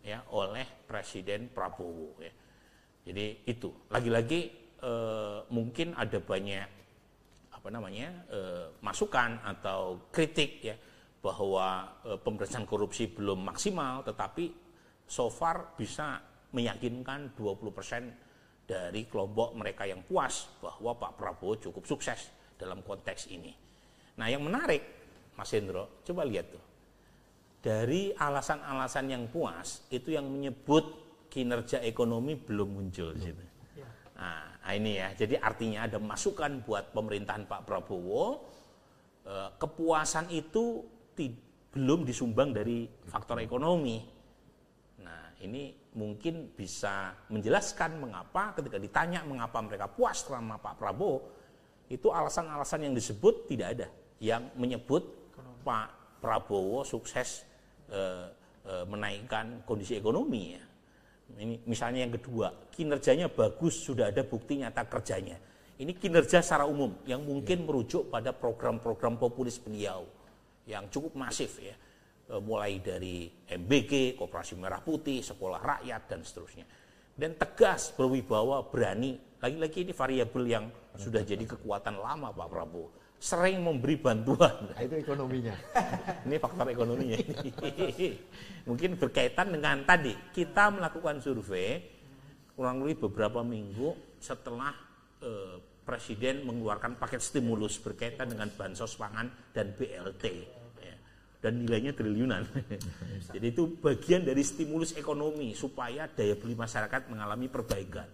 ya, oleh Presiden Prabowo, ya. Jadi itu lagi-lagi mungkin ada banyak masukan atau kritik, ya, bahwa pemberantasan korupsi belum maksimal, tetapi so far bisa meyakinkan 20% dari kelompok mereka yang puas bahwa Pak Prabowo cukup sukses dalam konteks ini. Nah, yang menarik, Mas Hendro, coba lihat tuh. Dari alasan-alasan yang puas, itu yang menyebut kinerja ekonomi belum muncul. Gitu. Nah, ini ya, jadi artinya ada masukan buat pemerintahan Pak Prabowo, kepuasan itu belum disumbang dari faktor ekonomi. Ini mungkin bisa menjelaskan mengapa ketika ditanya mengapa mereka puas sama Pak Prabowo, itu alasan-alasan yang disebut tidak ada yang menyebut Pak Prabowo sukses menaikkan kondisi ekonomi, ya. Ini misalnya yang kedua, kinerjanya bagus, sudah ada bukti nyata kerjanya. Ini kinerja secara umum yang mungkin merujuk pada program-program populis beliau yang cukup masif, ya. Mulai dari MBG, Koperasi Merah Putih, Sekolah Rakyat, dan seterusnya. Dan tegas, berwibawa, berani. Lagi-lagi ini variabel yang sudah jadi kekuatan lama Pak Prabowo. Sering memberi bantuan. Itu ekonominya. Ini faktor ekonominya. Mungkin berkaitan dengan tadi, kita melakukan survei kurang lebih beberapa minggu setelah Presiden mengeluarkan paket stimulus berkaitan dengan bansos pangan dan BLT. Dan nilainya triliunan. Jadi itu bagian dari stimulus ekonomi supaya daya beli masyarakat mengalami perbaikan.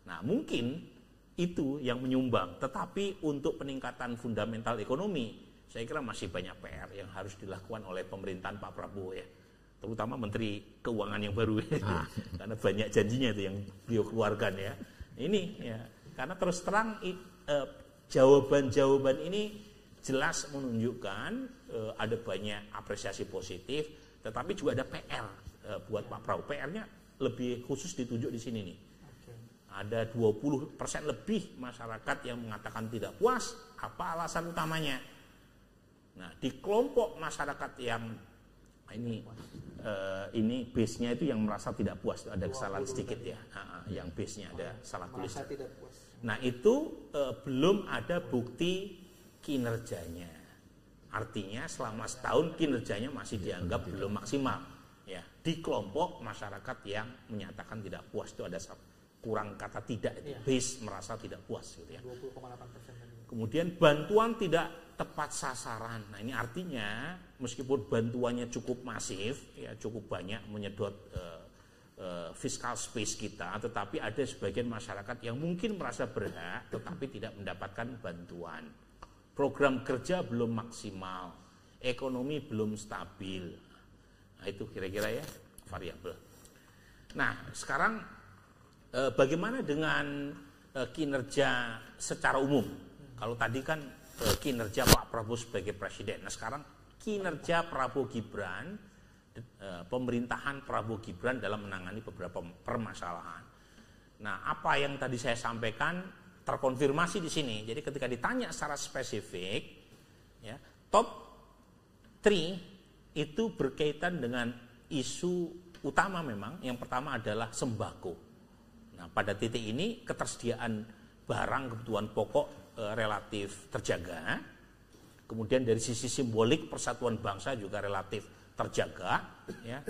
Nah, mungkin itu yang menyumbang. Tetapi untuk peningkatan fundamental ekonomi, saya kira masih banyak PR yang harus dilakukan oleh pemerintahan Pak Prabowo, ya. Terutama Menteri Keuangan yang baru, ya. Karena banyak janjinya itu yang beliau keluarkan, ya. Ini, ya, karena terus terang jawaban-jawaban ini jelas menunjukkan ada banyak apresiasi positif, tetapi juga ada PR buat Pak Prabowo. PR-nya lebih khusus ditunjuk di sini nih. Ada 20% lebih masyarakat yang mengatakan tidak puas. Apa alasan utamanya? Nah, di kelompok masyarakat yang ini base-nya itu yang merasa tidak puas, ada kesalahan sedikit, ya. Yang base-nya ada salah tulis. Nah, itu belum ada bukti kinerjanya. Artinya selama setahun kinerjanya masih dianggap belum maksimal, ya. Di kelompok masyarakat yang menyatakan tidak puas itu ada kurang kata tidak, itu base merasa tidak puas, gitu, ya. 20,8%. Kemudian bantuan tidak tepat sasaran. Nah, ini artinya meskipun bantuannya cukup masif, ya, cukup banyak menyedot fiscal space kita, tetapi ada sebagian masyarakat yang mungkin merasa berhak tetapi tidak mendapatkan bantuan. Program kerja belum maksimal, ekonomi belum stabil. Nah, itu kira-kira, ya, variabel. Nah, sekarang bagaimana dengan kinerja secara umum? Kalau tadi kan kinerja Pak Prabowo sebagai presiden. Nah, sekarang kinerja Prabowo Gibran, pemerintahan Prabowo Gibran dalam menangani beberapa permasalahan. Nah, apa yang tadi saya sampaikan terkonfirmasi di sini. Jadi ketika ditanya secara spesifik, ya, top 3 itu berkaitan dengan isu utama memang. Yang pertama adalah sembako. Nah, pada titik ini ketersediaan barang kebutuhan pokok relatif terjaga. Kemudian dari sisi simbolik persatuan bangsa juga relatif terjaga, ya.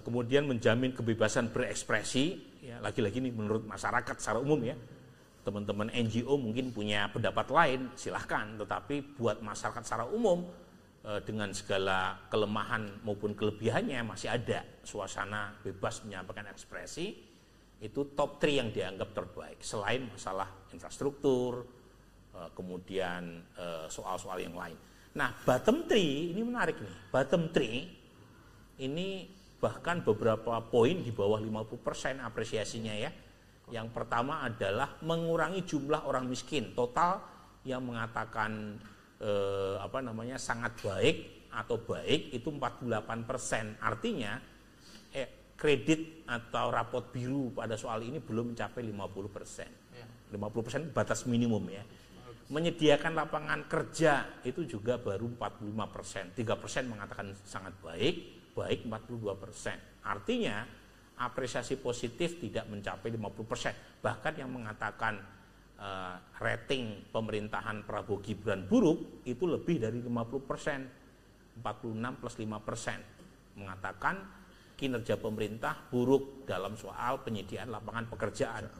Kemudian menjamin kebebasan berekspresi, ya, lagi-lagi ini menurut masyarakat secara umum, ya. Teman-teman NGO mungkin punya pendapat lain, silahkan. Tetapi buat masyarakat secara umum, dengan segala kelemahan maupun kelebihannya masih ada suasana bebas menyampaikan ekspresi, itu top 3 yang dianggap terbaik. Selain masalah infrastruktur, kemudian soal-soal yang lain. Nah, bottom 3 ini menarik nih. Bottom 3 ini bahkan beberapa poin di bawah 50% apresiasinya ya. Yang pertama adalah mengurangi jumlah orang miskin. Total yang mengatakan sangat baik atau baik itu 48%. Artinya kredit atau rapot biru pada soal ini belum mencapai 50%. 50% batas minimum ya. Menyediakan lapangan kerja itu juga baru 45%. 3% mengatakan sangat baik 42%. Artinya apresiasi positif tidak mencapai 50%. Bahkan yang mengatakan rating pemerintahan Prabowo Gibran buruk itu lebih dari 50%. 46 plus 5% mengatakan kinerja pemerintah buruk dalam soal penyediaan lapangan pekerjaan.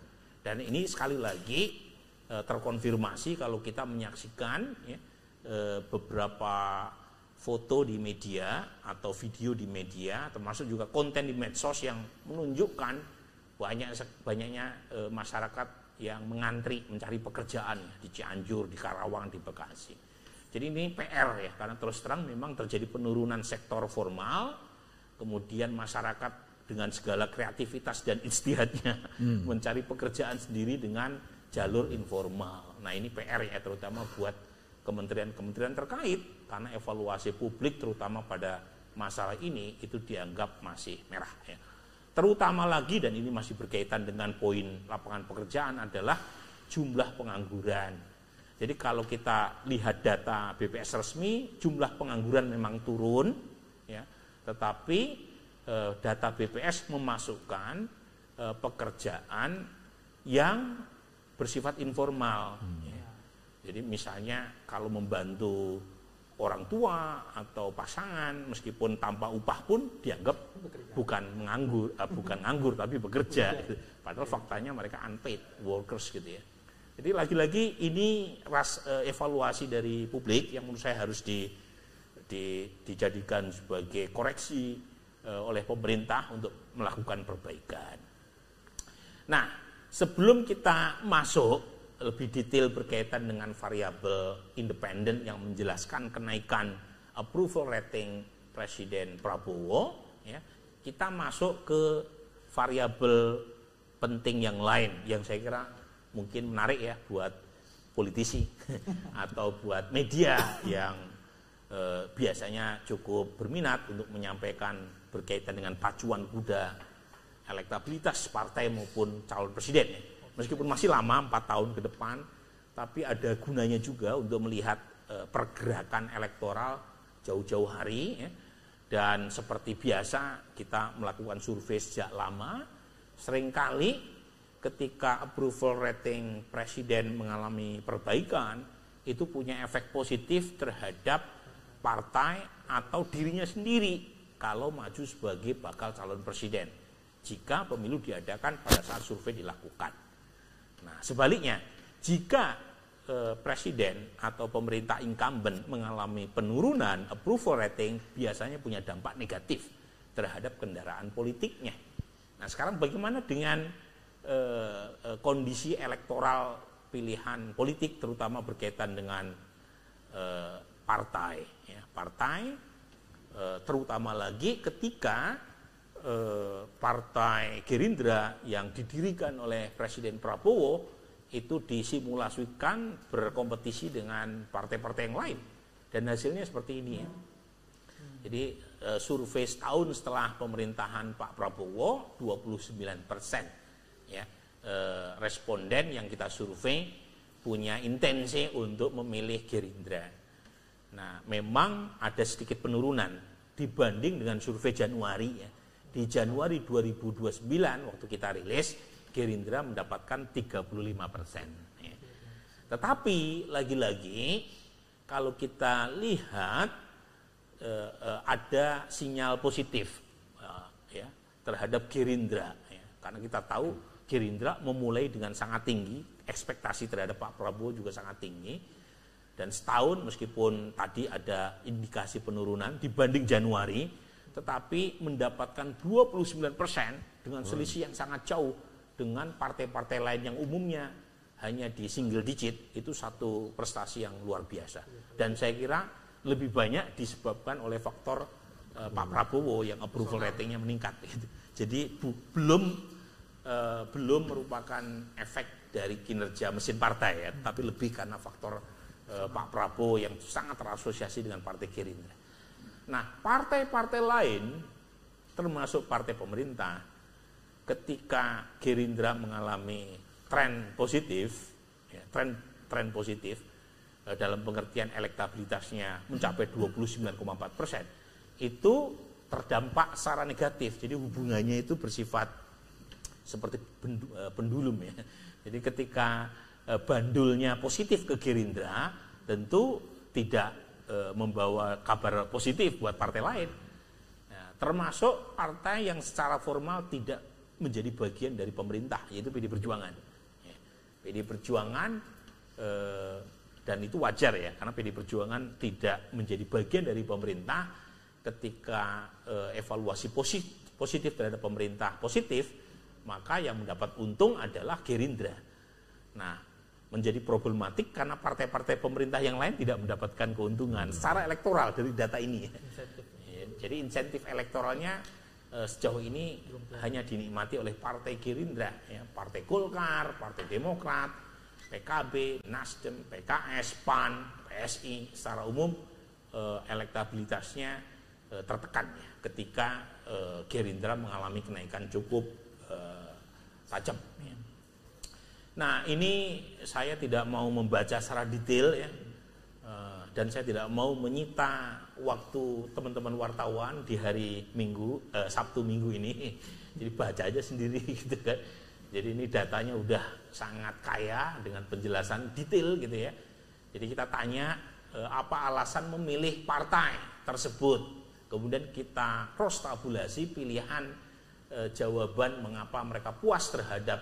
Dan ini sekali lagi terkonfirmasi kalau kita menyaksikan beberapa foto di media atau video di media, termasuk juga konten di medsos yang menunjukkan banyaknya masyarakat yang mengantri mencari pekerjaan di Cianjur, di Karawang, di Bekasi. Jadi ini PR ya, karena terus terang memang terjadi penurunan sektor formal, kemudian masyarakat dengan segala kreativitas dan ijtihadnya mencari pekerjaan sendiri dengan jalur informal. Nah ini PR ya, terutama buat kementerian-kementerian terkait, karena evaluasi publik terutama pada masalah ini itu dianggap masih merah ya. Terutama lagi, dan ini masih berkaitan dengan poin lapangan pekerjaan, adalah jumlah pengangguran. Jadi kalau kita lihat data BPS resmi, jumlah pengangguran memang turun, ya, tetapi data BPS memasukkan pekerjaan yang bersifat informal. Ya. Jadi misalnya kalau membantu orang tua atau pasangan, meskipun tanpa upah pun dianggap bukan nganggur tapi bekerja. Padahal faktanya mereka unpaid workers gitu ya. Jadi lagi-lagi ini evaluasi dari publik yang menurut saya harus dijadikan sebagai koreksi oleh pemerintah untuk melakukan perbaikan. Nah, sebelum kita masuk lebih detail berkaitan dengan variabel independen yang menjelaskan kenaikan approval rating Presiden Prabowo, ya, kita masuk ke variabel penting yang lain yang saya kira mungkin menarik ya buat politisi atau buat media yang biasanya cukup berminat untuk menyampaikan berkaitan dengan pacuan kuda elektabilitas partai maupun calon presiden ya. Meskipun masih lama 4 tahun ke depan, tapi ada gunanya juga untuk melihat pergerakan elektoral jauh-jauh hari ya. Dan seperti biasa kita melakukan survei sejak lama, seringkali ketika approval rating presiden mengalami perbaikan, itu punya efek positif terhadap partai atau dirinya sendiri kalau maju sebagai bakal calon presiden jika pemilu diadakan pada saat survei dilakukan. Nah, sebaliknya, jika presiden atau pemerintah incumbent mengalami penurunan approval rating, biasanya punya dampak negatif terhadap kendaraan politiknya. Nah, sekarang bagaimana dengan kondisi elektoral pilihan politik, terutama berkaitan dengan partai, ya, partai terutama lagi ketika partai Gerindra yang didirikan oleh Presiden Prabowo itu disimulasikan berkompetisi dengan partai-partai yang lain, dan hasilnya seperti ini ya. Jadi survei setahun setelah pemerintahan Pak Prabowo 29%. Ya, responden yang kita survei punya intensi untuk memilih Gerindra. Nah, memang ada sedikit penurunan dibanding dengan survei Januari ya. Di Januari 2029 waktu kita rilis, Gerindra mendapatkan 35%. Ya. Tetapi lagi-lagi kalau kita lihat ada sinyal positif ya terhadap Gerindra ya. Karena kita tahu Gerindra memulai dengan sangat tinggi, ekspektasi terhadap Pak Prabowo juga sangat tinggi, dan setahun meskipun tadi ada indikasi penurunan dibanding Januari, tetapi mendapatkan 29% dengan selisih yang sangat jauh dengan partai-partai lain yang umumnya hanya di single digit, itu satu prestasi yang luar biasa. Dan saya kira lebih banyak disebabkan oleh faktor Pak Prabowo yang approval ratingnya meningkat. Gitu. Jadi belum merupakan efek dari kinerja mesin partai ya, tapi lebih karena faktor Pak Prabowo yang sangat terasosiasi dengan Partai Gerindra. Nah, partai-partai lain termasuk partai pemerintah, ketika Gerindra mengalami tren positif, ya, tren positif dalam pengertian elektabilitasnya mencapai 29,4%, itu terdampak secara negatif. Jadi hubungannya itu bersifat seperti pendulum ya. Jadi ketika bandulnya positif ke Gerindra, tentu tidak membawa kabar positif buat partai lain. Nah, termasuk partai yang secara formal tidak menjadi bagian dari pemerintah, yaitu PD Perjuangan. Ya, PD Perjuangan dan itu wajar ya, karena PD Perjuangan tidak menjadi bagian dari pemerintah. Ketika evaluasi positif terhadap pemerintah positif, maka yang mendapat untung adalah Gerindra. Nah, menjadi problematik karena partai-partai pemerintah yang lain tidak mendapatkan keuntungan secara elektoral dari data ini. Ya, jadi insentif elektoralnya sejauh ini hanya dinikmati oleh Partai Gerindra, ya, Partai Golkar, Partai Demokrat, PKB, Nasdem, PKS, PAN, PSI secara umum elektabilitasnya tertekan ya, ketika Gerindra mengalami kenaikan cukup tajam. Ya. Nah, ini saya tidak mau membaca secara detail ya, dan saya tidak mau menyita waktu teman-teman wartawan di hari Sabtu Minggu ini. Jadi baca aja sendiri gitu kan. Jadi ini datanya udah sangat kaya dengan penjelasan detail gitu ya. Jadi kita tanya apa alasan memilih partai tersebut. Kemudian kita cross tabulasi pilihan jawaban mengapa mereka puas terhadap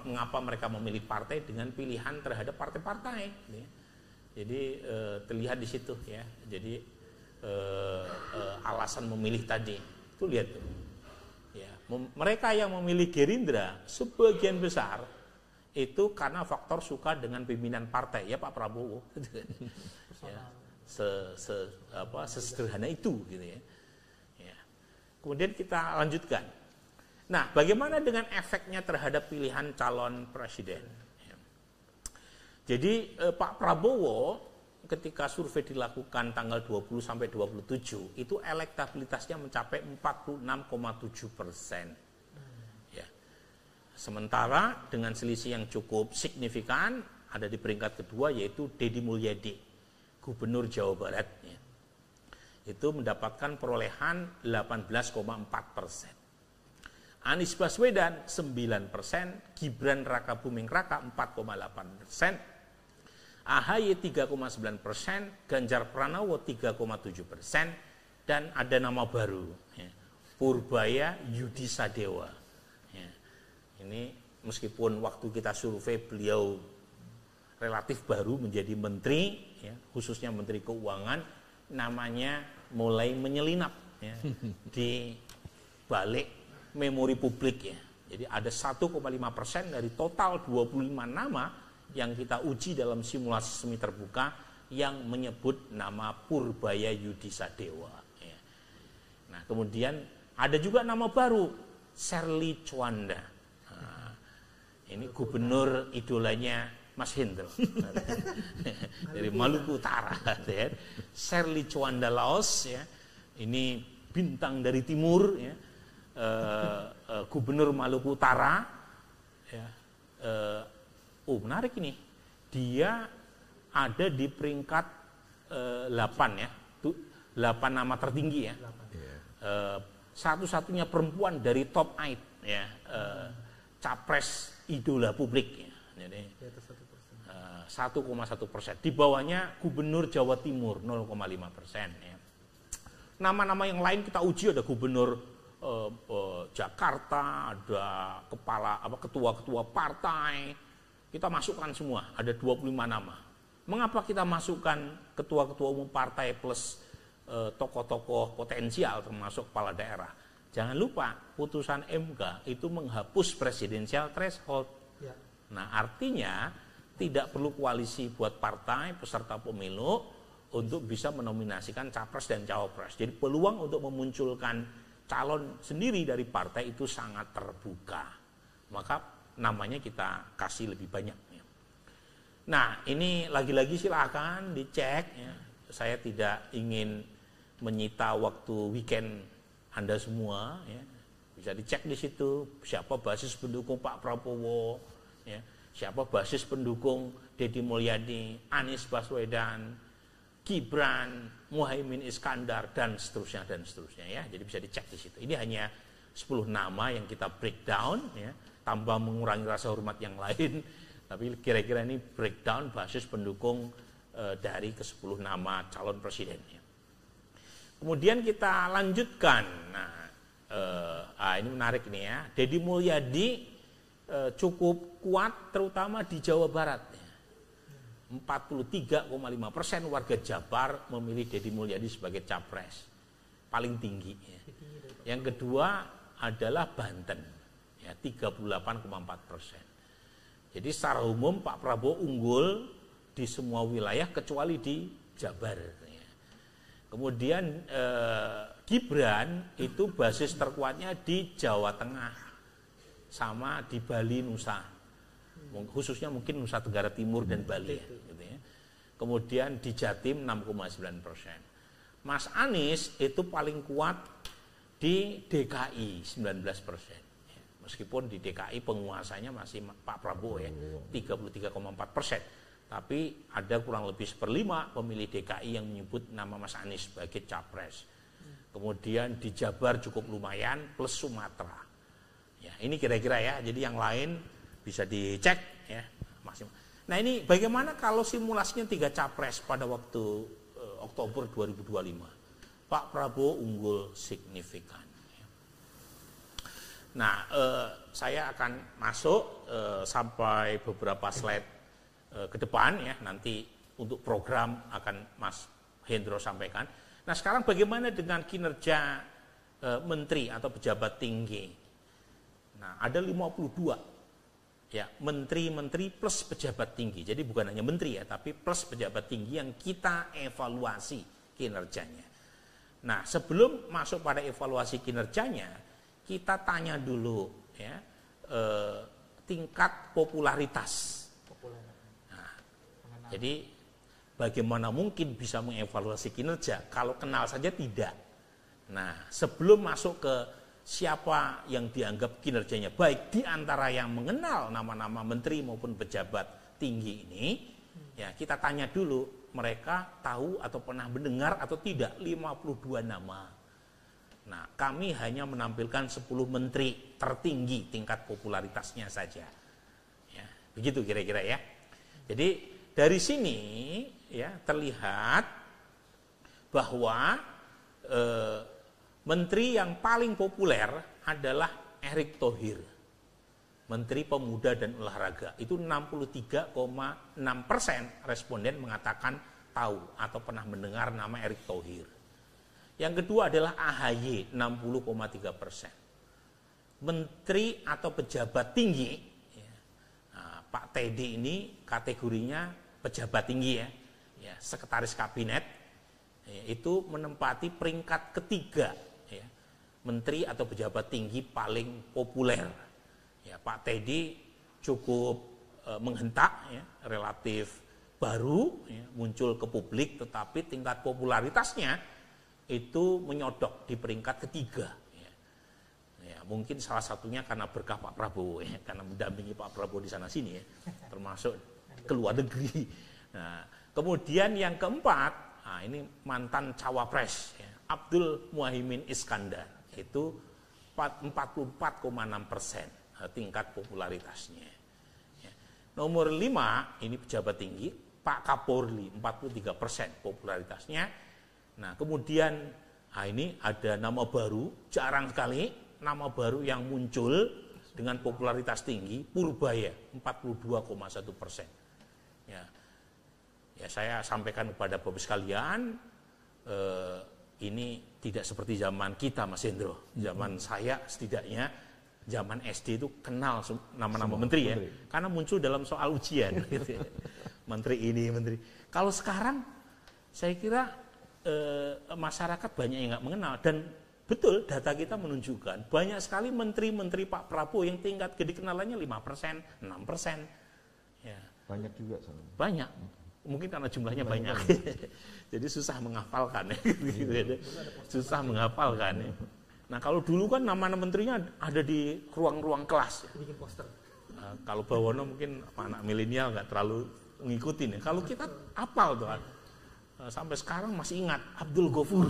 mengapa mereka memilih partai dengan pilihan terhadap partai-partai. Ya. Jadi terlihat di situ ya. Jadi alasan memilih tadi itu lihat tuh. Ya, mereka yang memilih Gerindra sebagian besar itu karena faktor suka dengan pimpinan partai ya Pak Prabowo. Ya, sesederhana itu gitu ya. Ya. Kemudian kita lanjutkan. Nah, bagaimana dengan efeknya terhadap pilihan calon presiden? Ya. Jadi Pak Prabowo ketika survei dilakukan tanggal 20 sampai 27 itu elektabilitasnya mencapai 46,7%. Ya. Sementara dengan selisih yang cukup signifikan ada di peringkat kedua yaitu Deddy Mulyadi, Gubernur Jawa Barat. Ya. Itu mendapatkan perolehan 18,4%. Anies Baswedan 9%, Gibran Rakabuming Raka 4,8%, AHY 3,9%, Ganjar Pranowo 3,7%, dan ada nama baru, ya, Purbaya Yudi Sadewa. Ya, ini meskipun waktu kita survei beliau relatif baru menjadi menteri, ya, khususnya Menteri Keuangan, namanya mulai menyelinap ya, di balik memori publik ya. Jadi ada 1,5% dari total 25 nama yang kita uji dalam simulasi semi terbuka yang menyebut nama Purbaya Yudi Sadewa. Ya. Nah, kemudian ada juga nama baru, Sherly Chwanda. Nah, ini gubernur idolanya Mas Hendro dari Maluku Utara. Ya. Sherly Chwanda Laos, ya. Ini bintang dari timur, ya. Gubernur Maluku Utara, ya. Menarik ini, dia ada di peringkat 8 ya, 8 nama tertinggi ya, satu-satunya perempuan dari top 8 ya, capres idola publik ya. Jadi 1,1%, di bawahnya Gubernur Jawa Timur 0,5% ya. Nama-nama yang lain kita uji, ada Gubernur Jakarta, ada ketua-ketua partai, kita masukkan semua, ada 25 nama. Mengapa kita masukkan ketua-ketua umum partai plus tokoh-tokoh potensial termasuk kepala daerah? Jangan lupa putusan MK itu menghapus presidensial threshold. Ya. Nah, artinya tidak perlu koalisi buat partai peserta pemilu untuk bisa menominasikan capres dan cawapres. Jadi peluang untuk memunculkan calon sendiri dari partai itu sangat terbuka. Maka namanya kita kasih lebih banyak. Nah, ini lagi-lagi silakan dicek ya. Saya tidak ingin menyita waktu weekend Anda semua ya. Bisa dicek di situ siapa basis pendukung Pak Prabowo ya. Siapa basis pendukung Deddy Mulyadi, Anies Baswedan, Gibran, Muhaimin Iskandar dan seterusnya ya. Jadi bisa dicek di situ. Ini hanya 10 nama yang kita breakdown ya, tanpa mengurangi rasa hormat yang lain. Tapi kira-kira ini breakdown basis pendukung dari ke-10 nama calon presidennya. Kemudian kita lanjutkan. Nah, ini menarik nih ya. Deddy Mulyadi cukup kuat terutama di Jawa Barat. 43,5% warga Jabar memilih Deddy Mulyadi sebagai capres. Paling tinggi. Ya. Yang kedua adalah Banten. Ya, 38,4%. Jadi secara umum Pak Prabowo unggul di semua wilayah kecuali di Jabar. Kemudian Gibran itu basis terkuatnya di Jawa Tengah sama di Bali, Nusa, khususnya mungkin Nusa Tenggara Timur dan Bali. Ya, gitu ya. Kemudian di Jatim 6,9%. Mas Anies itu paling kuat di DKI 19%. Meskipun di DKI penguasanya masih Pak Prabowo ya, 33,4%. Tapi ada kurang lebih 1/5 pemilih DKI yang menyebut nama Mas Anies sebagai capres. Kemudian di Jabar cukup lumayan plus Sumatera. Ya, ini kira-kira ya. Jadi yang lain bisa dicek ya, maksimal. Nah, ini bagaimana kalau simulasinya 3 capres pada waktu Oktober 2025? Pak Prabowo unggul signifikan. Nah, saya akan masuk sampai beberapa slide ke depan ya, nanti untuk program akan Mas Hendro sampaikan. Nah, sekarang bagaimana dengan kinerja menteri atau pejabat tinggi? Nah, ada 52 ya, menteri-menteri plus pejabat tinggi. Jadi bukan hanya menteri ya, tapi plus pejabat tinggi yang kita evaluasi kinerjanya. Nah, sebelum masuk pada evaluasi kinerjanya, kita tanya dulu ya, tingkat popularitas. Nah, jadi bagaimana mungkin bisa mengevaluasi kinerja kalau kenal saja tidak. Nah, sebelum masuk ke siapa yang dianggap kinerjanya baik di antara yang mengenal nama-nama menteri maupun pejabat tinggi ini, ya kita tanya dulu mereka tahu atau pernah mendengar atau tidak 52 nama. Nah, kami hanya menampilkan 10 menteri tertinggi tingkat popularitasnya saja. Ya, begitu kira-kira ya. Jadi dari sini ya terlihat bahwa menteri yang paling populer adalah Erick Thohir. Menteri Pemuda dan Olahraga. Itu 63,6% responden mengatakan tahu atau pernah mendengar nama Erick Thohir. Yang kedua adalah AHY 60,3%. Menteri atau pejabat tinggi, ya, nah, Pak Teddy ini kategorinya pejabat tinggi ya, sekretaris kabinet, ya, itu menempati peringkat ketiga, ya, menteri atau pejabat tinggi paling populer. Ya, Pak Teddy cukup menghentak, ya, relatif baru, ya, muncul ke publik, tetapi tingkat popularitasnya itu menyodok di peringkat ketiga. Ya, mungkin salah satunya karena berkah Pak Prabowo, ya, karena mendampingi Pak Prabowo di sana sini, ya, termasuk ke luar negeri. Nah, kemudian yang keempat, nah ini mantan cawapres, ya, Abdul Muhaimin Iskandar, itu 44,6% tingkat popularitasnya. Ya. Nomor 5 ini pejabat tinggi, Pak Kapolri 43% popularitasnya. Nah, kemudian ini ada nama baru, jarang sekali nama baru yang muncul dengan popularitas tinggi, Purbaya 42,1%. Ya, saya sampaikan kepada Bapak sekalian, ini tidak seperti zaman kita, Mas Hendro. Zaman saya setidaknya, zaman SD itu kenal nama-nama menteri ya. Karena muncul dalam soal ujian. Gitu ya. Menteri ini, menteri. Kalau sekarang, saya kira masyarakat banyak yang nggak mengenal. Dan betul, data kita menunjukkan banyak sekali menteri-menteri Pak Prabowo yang tingkat kedikenalannya 5%, 6%. Ya. Banyak juga soalnya. Banyak. Mungkin karena jumlahnya banyak. Jadi susah menghafalkan. Susah menghafalkan. Nah kalau dulu kan nama-nama menterinya ada di ruang-ruang kelas. Bikin poster. Kalau Bawono mungkin anak milenial nggak terlalu ngikutin. Kalau kita hafal tuh. Sampai sekarang masih ingat Abdul Ghafur.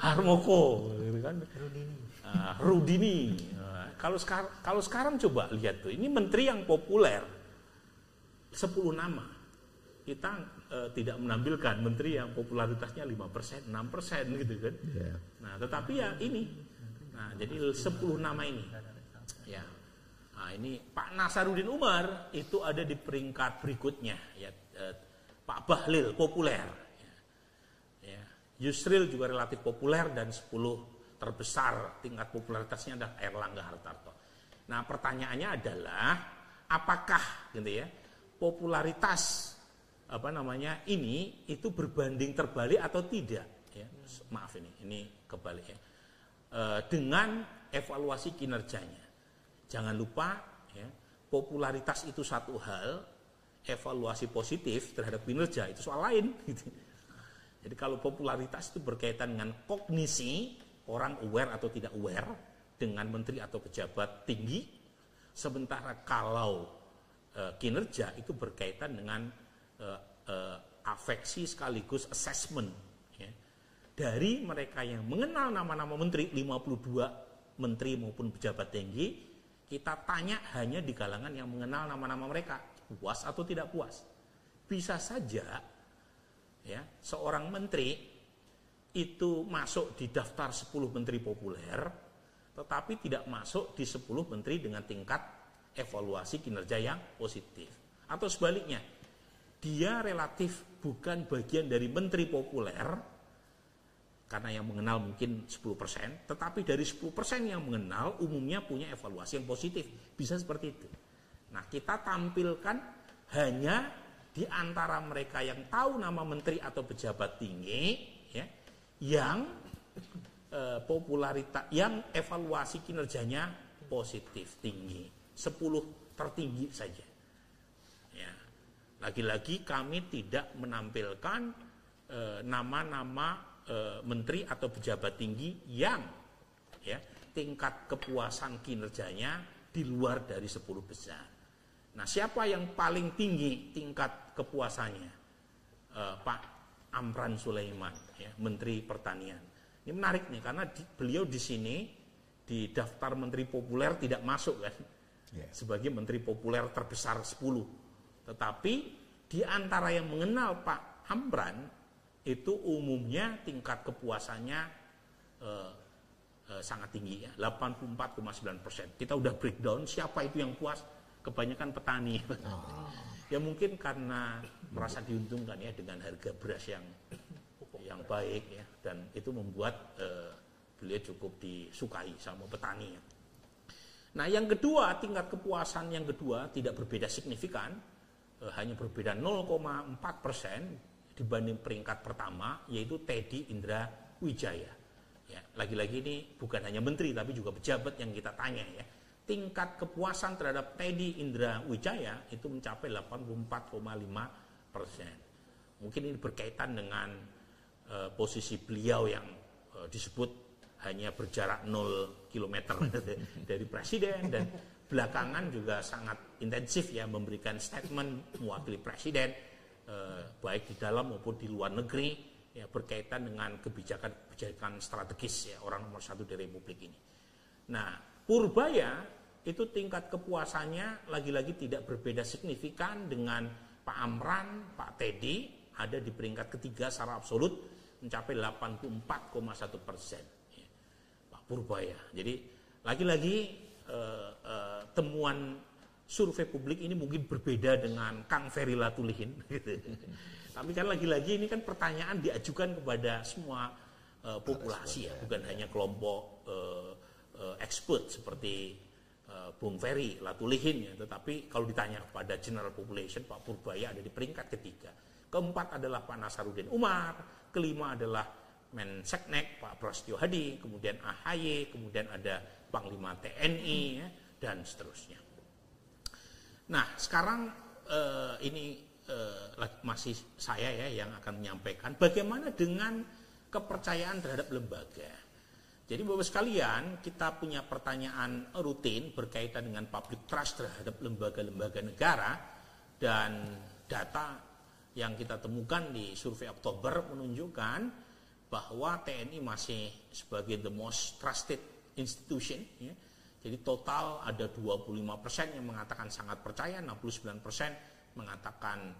Harmoko. Gitu kan. Rudini. Kalau sekarang coba lihat tuh. Ini menteri yang populer. 10 nama. Kita tidak menampilkan menteri yang popularitasnya 5%, 6% gitu kan. Yeah. Nah, tetapi ya ini. Nah, jadi 10 nama ini. Ya. Nah, ini Pak Nasaruddin Umar itu ada di peringkat berikutnya ya. Pak Bahlil populer. Ya. Yusril juga relatif populer dan 10 terbesar tingkat popularitasnya adalah Erlangga Hartarto. Nah, pertanyaannya adalah apakah gitu ya? Popularitas ini itu berbanding terbalik atau tidak ya, maaf ini kebalik ya, dengan evaluasi kinerjanya. Jangan lupa ya, popularitas itu satu hal, evaluasi positif terhadap kinerja itu soal lain gitu. Jadi kalau popularitas itu berkaitan dengan kognisi, orang aware atau tidak aware dengan menteri atau pejabat tinggi, sementara kalau kinerja itu berkaitan dengan afeksi sekaligus assessment ya. Dari mereka yang mengenal nama-nama menteri, 52 menteri maupun pejabat tinggi, kita tanya hanya di kalangan yang mengenal nama-nama mereka, puas atau tidak puas. Bisa saja ya, seorang menteri itu masuk di daftar 10 menteri populer, tetapi tidak masuk di 10 menteri dengan tingkat evaluasi kinerja yang positif. Atau sebaliknya, dia relatif bukan bagian dari menteri populer, karena yang mengenal mungkin 10%, tetapi dari 10% yang mengenal umumnya punya evaluasi yang positif. Bisa seperti itu. Nah, kita tampilkan hanya di antara mereka yang tahu nama menteri atau pejabat tinggi, ya, yang popularitas, yang evaluasi kinerjanya positif tinggi. 10 tertinggi saja. Ya. Lagi-lagi kami tidak menampilkan nama-nama menteri atau pejabat tinggi yang ya, tingkat kepuasan kinerjanya di luar dari 10 besar. Nah, siapa yang paling tinggi tingkat kepuasannya? Pak Amran Sulaiman, ya, Menteri Pertanian. Ini menarik nih karena beliau di sini di daftar menteri populer tidak masuk kan. Sebagai menteri populer terbesar 10. Tetapi di antara yang mengenal Pak Amran itu umumnya tingkat kepuasannya sangat tinggi ya, 84,9%. Kita udah breakdown siapa itu yang puas, kebanyakan petani. Ya mungkin karena merasa diuntungkan ya dengan harga beras yang baik ya, dan itu membuat beliau cukup disukai sama petani ya. Nah, yang kedua, tingkat kepuasan yang kedua tidak berbeda signifikan, hanya berbeda 0,4% dibanding peringkat pertama, yaitu Teddy Indra Wijaya. Ya, lagi-lagi ini bukan hanya menteri, tapi juga pejabat yang kita tanya ya. Tingkat kepuasan terhadap Teddy Indra Wijaya itu mencapai 84,5%. Mungkin ini berkaitan dengan posisi beliau yang disebut hanya berjarak 0 km dari presiden, dan belakangan juga sangat intensif ya memberikan statement mewakili presiden baik di dalam maupun di luar negeri ya, berkaitan dengan kebijakan strategis ya, orang nomor 1 di Republik ini. Nah, Purbaya itu tingkat kepuasannya lagi-lagi tidak berbeda signifikan dengan Pak Amran, Pak Teddy, ada di peringkat ketiga secara absolut mencapai 84,1%. Purbaya. Jadi lagi-lagi temuan survei publik ini mungkin berbeda dengan Kang Ferry Latulihin. Gitu. Tapi kan lagi-lagi ini kan pertanyaan diajukan kepada semua populasi ya, bukan hanya kelompok expert seperti Bung Ferry Latulihin ya, tetapi kalau ditanya kepada general population, Pak Purbaya ada di peringkat ketiga. Keempat adalah Pak Nasaruddin Umar, kelima adalah Menseknek Pak Prasetyo Hadi, kemudian AHY, kemudian ada Panglima TNI ya, dan seterusnya. Nah, sekarang ini masih saya ya yang akan menyampaikan bagaimana dengan kepercayaan terhadap lembaga. Jadi Bapak sekalian, kita punya pertanyaan rutin berkaitan dengan public trust terhadap lembaga-lembaga negara, dan data yang kita temukan di survei Oktober menunjukkan bahwa TNI masih sebagai the most trusted institution ya. Jadi total ada 25% yang mengatakan sangat percaya, 69% mengatakan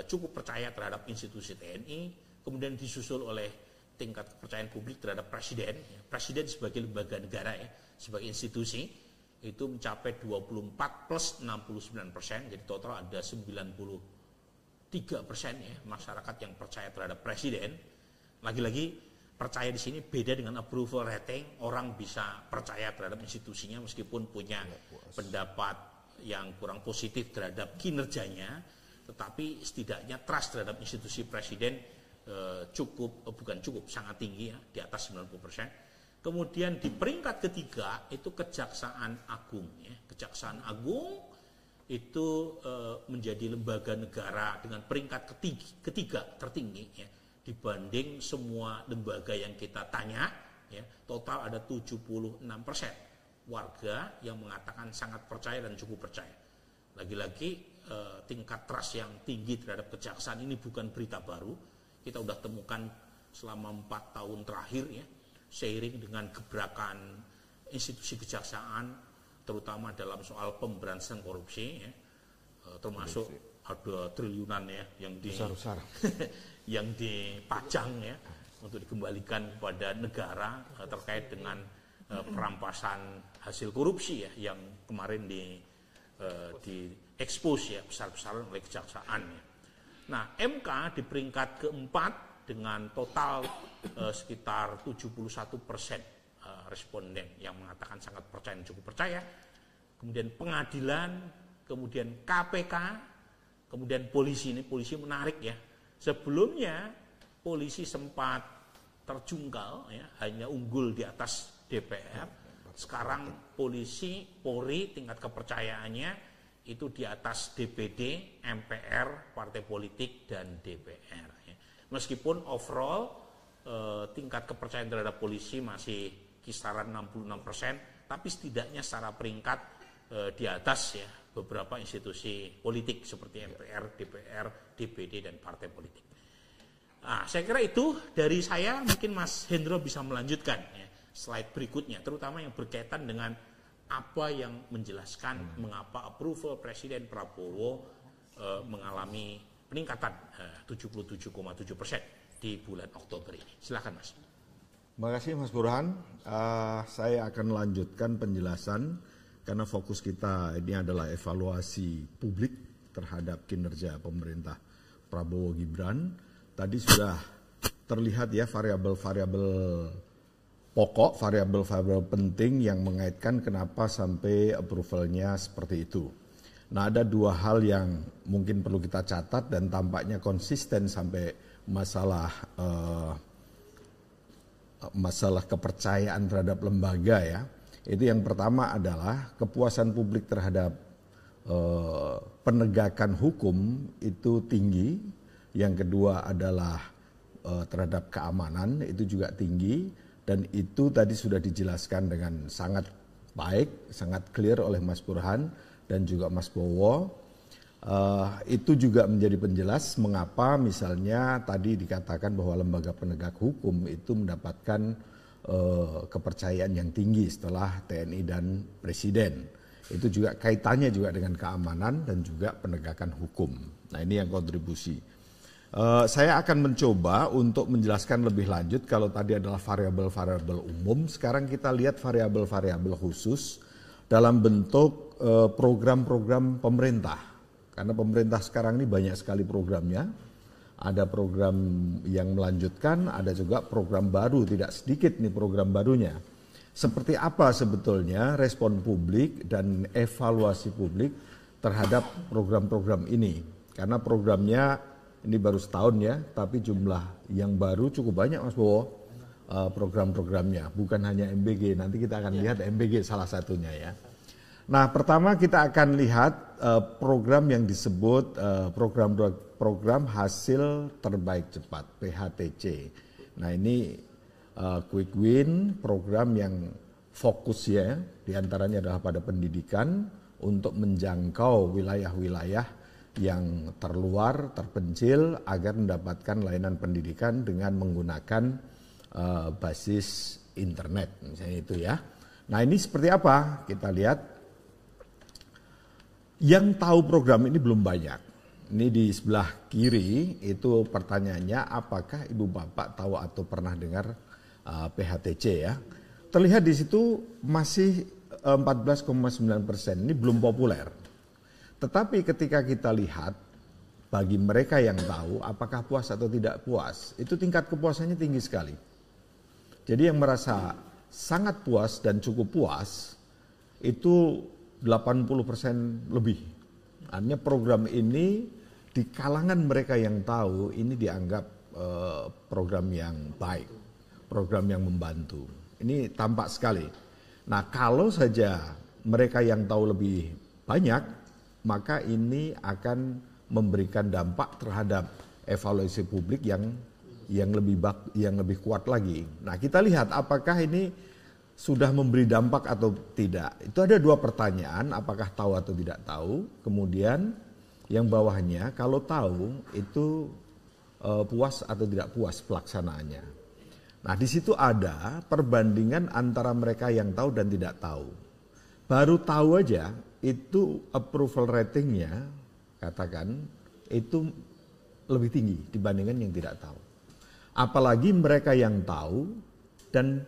cukup percaya terhadap institusi TNI, kemudian disusul oleh tingkat kepercayaan publik terhadap presiden. Presiden sebagai lembaga negara ya, sebagai institusi itu mencapai 24 plus 69%, jadi total ada 93% ya masyarakat yang percaya terhadap presiden. Lagi-lagi percaya di sini beda dengan approval rating, orang bisa percaya terhadap institusinya meskipun punya pendapat yang kurang positif terhadap kinerjanya, tetapi setidaknya trust terhadap institusi presiden sangat tinggi ya, di atas 90%. Kemudian di peringkat ketiga itu Kejaksaan Agung ya. Kejaksaan Agung itu menjadi lembaga negara dengan peringkat ketiga tertinggi ya, dibanding semua lembaga yang kita tanya ya, total ada 76% warga yang mengatakan sangat percaya dan cukup percaya. Lagi-lagi tingkat trust yang tinggi terhadap kejaksaan ini bukan berita baru. Kita sudah temukan selama 4 tahun terakhir ya, seiring dengan gebrakan institusi kejaksaan, terutama dalam soal pemberantasan korupsi ya, termasuk ada triliunan ya yang yang dipajang ya untuk dikembalikan kepada negara terkait dengan perampasan hasil korupsi ya, yang kemarin di expose ya besar-besaran oleh kejaksaan ya. Nah, MK di peringkat keempat dengan total sekitar 71% responden yang mengatakan sangat percaya dan cukup percaya. Kemudian pengadilan, kemudian KPK, kemudian polisi. Ini polisi menarik ya. Sebelumnya polisi sempat terjungkal ya, hanya unggul di atas DPR. Sekarang polisi, Polri tingkat kepercayaannya itu di atas DPD, MPR, partai politik dan DPR ya. Meskipun overall tingkat kepercayaan terhadap polisi masih kisaran 66%, tapi setidaknya secara peringkat di atas ya beberapa institusi politik seperti MPR, DPR, DPD dan partai politik. Nah, saya kira itu dari saya. Mungkin Mas Hendro bisa melanjutkan ya, slide berikutnya, terutama yang berkaitan dengan apa yang menjelaskan mengapa approval Presiden Prabowo mengalami peningkatan 77,7% di bulan Oktober ini. Silakan Mas. Terima kasih Mas Burhan. Saya akan melanjutkan penjelasan karena fokus kita ini adalah evaluasi publik terhadap kinerja pemerintah Prabowo Gibran. Tadi sudah terlihat ya variabel-variabel pokok, variabel-variabel penting yang mengaitkan kenapa sampai approval-nya seperti itu. Nah, ada dua hal yang mungkin perlu kita catat dan tampaknya konsisten sampai masalah kepercayaan terhadap lembaga ya. Itu yang pertama adalah kepuasan publik terhadap penegakan hukum itu tinggi. Yang kedua adalah terhadap keamanan itu juga tinggi. Dan itu tadi sudah dijelaskan dengan sangat baik, sangat clear oleh Mas Burhan dan juga Mas Bowo. Itu juga menjadi penjelas mengapa misalnya tadi dikatakan bahwa lembaga penegak hukum itu mendapatkan kepercayaan yang tinggi setelah TNI dan Presiden. Itu juga kaitannya juga dengan keamanan dan juga penegakan hukum. Nah, ini yang kontribusi. Saya akan mencoba untuk menjelaskan lebih lanjut. Kalau tadi adalah variabel-variabel umum, sekarang kita lihat variabel-variabel khusus dalam bentuk program-program pemerintah. Karena pemerintah sekarang ini banyak sekali programnya. Ada program yang melanjutkan, ada juga program baru, tidak sedikit nih program barunya. Seperti apa sebetulnya respon publik dan evaluasi publik terhadap program-program ini? Karena programnya ini baru setahun ya, tapi jumlah yang baru cukup banyak Mas Bowo. Program-programnya, bukan hanya MBG. Nanti kita akan lihat MBG salah satunya ya. Nah, pertama kita akan lihat program yang disebut program hasil terbaik cepat (PHTC). Nah, ini quick win, program yang fokus ya, diantaranya adalah pada pendidikan untuk menjangkau wilayah-wilayah yang terluar, terpencil agar mendapatkan layanan pendidikan dengan menggunakan basis internet, misalnya itu ya. Nah, ini seperti apa? Kita lihat. Yang tahu program ini belum banyak. Ini di sebelah kiri itu pertanyaannya, apakah ibu bapak tahu atau pernah dengar PHTC ya? Terlihat di situ masih 14,9%. Ini belum populer. Tetapi ketika kita lihat bagi mereka yang tahu apakah puas atau tidak puas, itu tingkat kepuasannya tinggi sekali. Jadi yang merasa sangat puas dan cukup puas itu 80% lebih. Artinya program ini di kalangan mereka yang tahu ini dianggap program yang baik, program yang membantu. Ini tampak sekali. Nah, kalau saja mereka yang tahu lebih banyak, maka ini akan memberikan dampak terhadap evaluasi publik yang lebih kuat lagi. Nah, kita lihat apakah ini sudah memberi dampak atau tidak. Itu ada dua pertanyaan, apakah tahu atau tidak tahu. Kemudian yang bawahnya, kalau tahu itu puas atau tidak puas pelaksanaannya. Nah, di situ ada perbandingan antara mereka yang tahu dan tidak tahu. Baru tahu aja itu approval ratingnya, katakan, itu lebih tinggi dibandingkan yang tidak tahu. Apalagi mereka yang tahu dan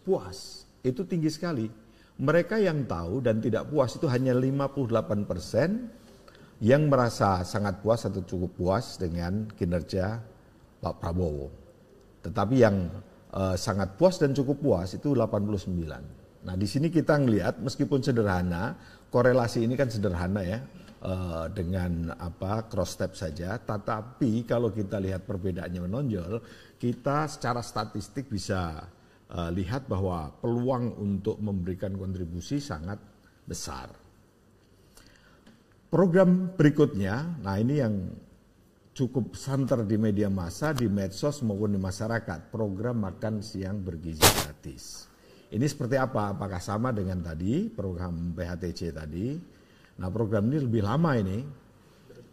puas, itu tinggi sekali. Mereka yang tahu dan tidak puas itu hanya 58% yang merasa sangat puas atau cukup puas dengan kinerja Pak Prabowo. Tetapi yang sangat puas dan cukup puas itu 89. Nah, di sini kita ngelihat meskipun sederhana, korelasi ini kan sederhana ya, dengan cross step saja, tetapi kalau kita lihat perbedaannya menonjol, kita secara statistik bisa lihat bahwa peluang untuk memberikan kontribusi sangat besar. Program berikutnya, nah ini yang cukup santer di media massa, di medsos maupun di masyarakat, program makan siang bergizi gratis. Ini seperti apa? Apakah sama dengan tadi program PHTC tadi? Nah, program ini lebih lama ini.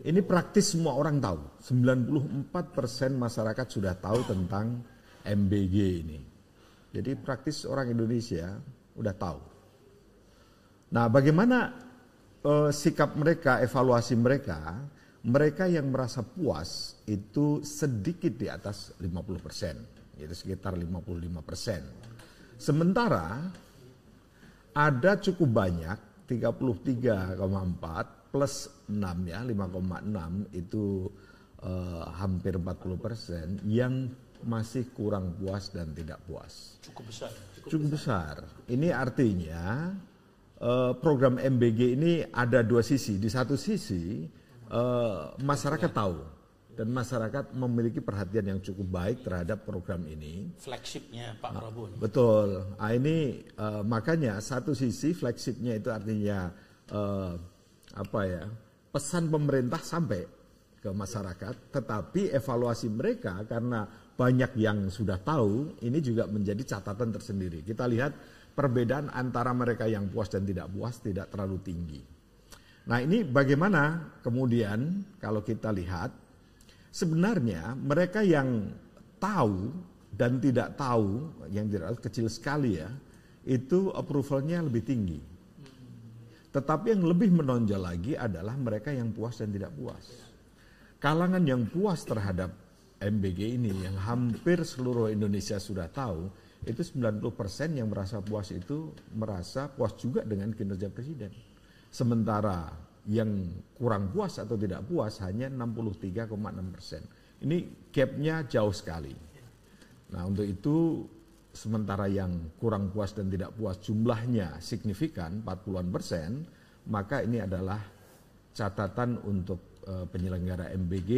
Ini praktis semua orang tahu. 94% masyarakat sudah tahu tentang MBG ini. Jadi praktis orang Indonesia udah tahu. Nah, bagaimana sikap mereka, evaluasi mereka? Mereka yang merasa puas itu sedikit di atas 50%, yaitu sekitar 55%. Sementara ada cukup banyak 33,4 plus 6 ya, 5,6 itu hampir 40% yang masih kurang puas dan tidak puas. Cukup besar. Cukup besar. Ini artinya program MBG ini ada dua sisi. Di satu sisi masyarakat tahu dan masyarakat memiliki perhatian yang cukup baik terhadap program ini. Flagshipnya Pak Prabowo. Betul. Nah, ini makanya satu sisi flagshipnya itu artinya pesan pemerintah sampai ke masyarakat, tetapi evaluasi mereka karena banyak yang sudah tahu, ini juga menjadi catatan tersendiri. Kita lihat perbedaan antara mereka yang puas dan tidak puas tidak terlalu tinggi. Nah, ini bagaimana kemudian kalau kita lihat sebenarnya mereka yang tahu dan tidak tahu, yang tidak tahu kecil sekali ya, itu approvalnya lebih tinggi. Tetapi yang lebih menonjol lagi adalah mereka yang puas dan tidak puas. Kalangan yang puas terhadap MBG ini yang hampir seluruh Indonesia sudah tahu, itu 90% yang merasa puas itu merasa puas juga dengan kinerja presiden. Sementara yang kurang puas atau tidak puas hanya 63,6%. Ini gapnya jauh sekali. Nah untuk itu sementara yang kurang puas dan tidak puas jumlahnya signifikan 40-an%, maka ini adalah catatan untuk penyelenggara MBG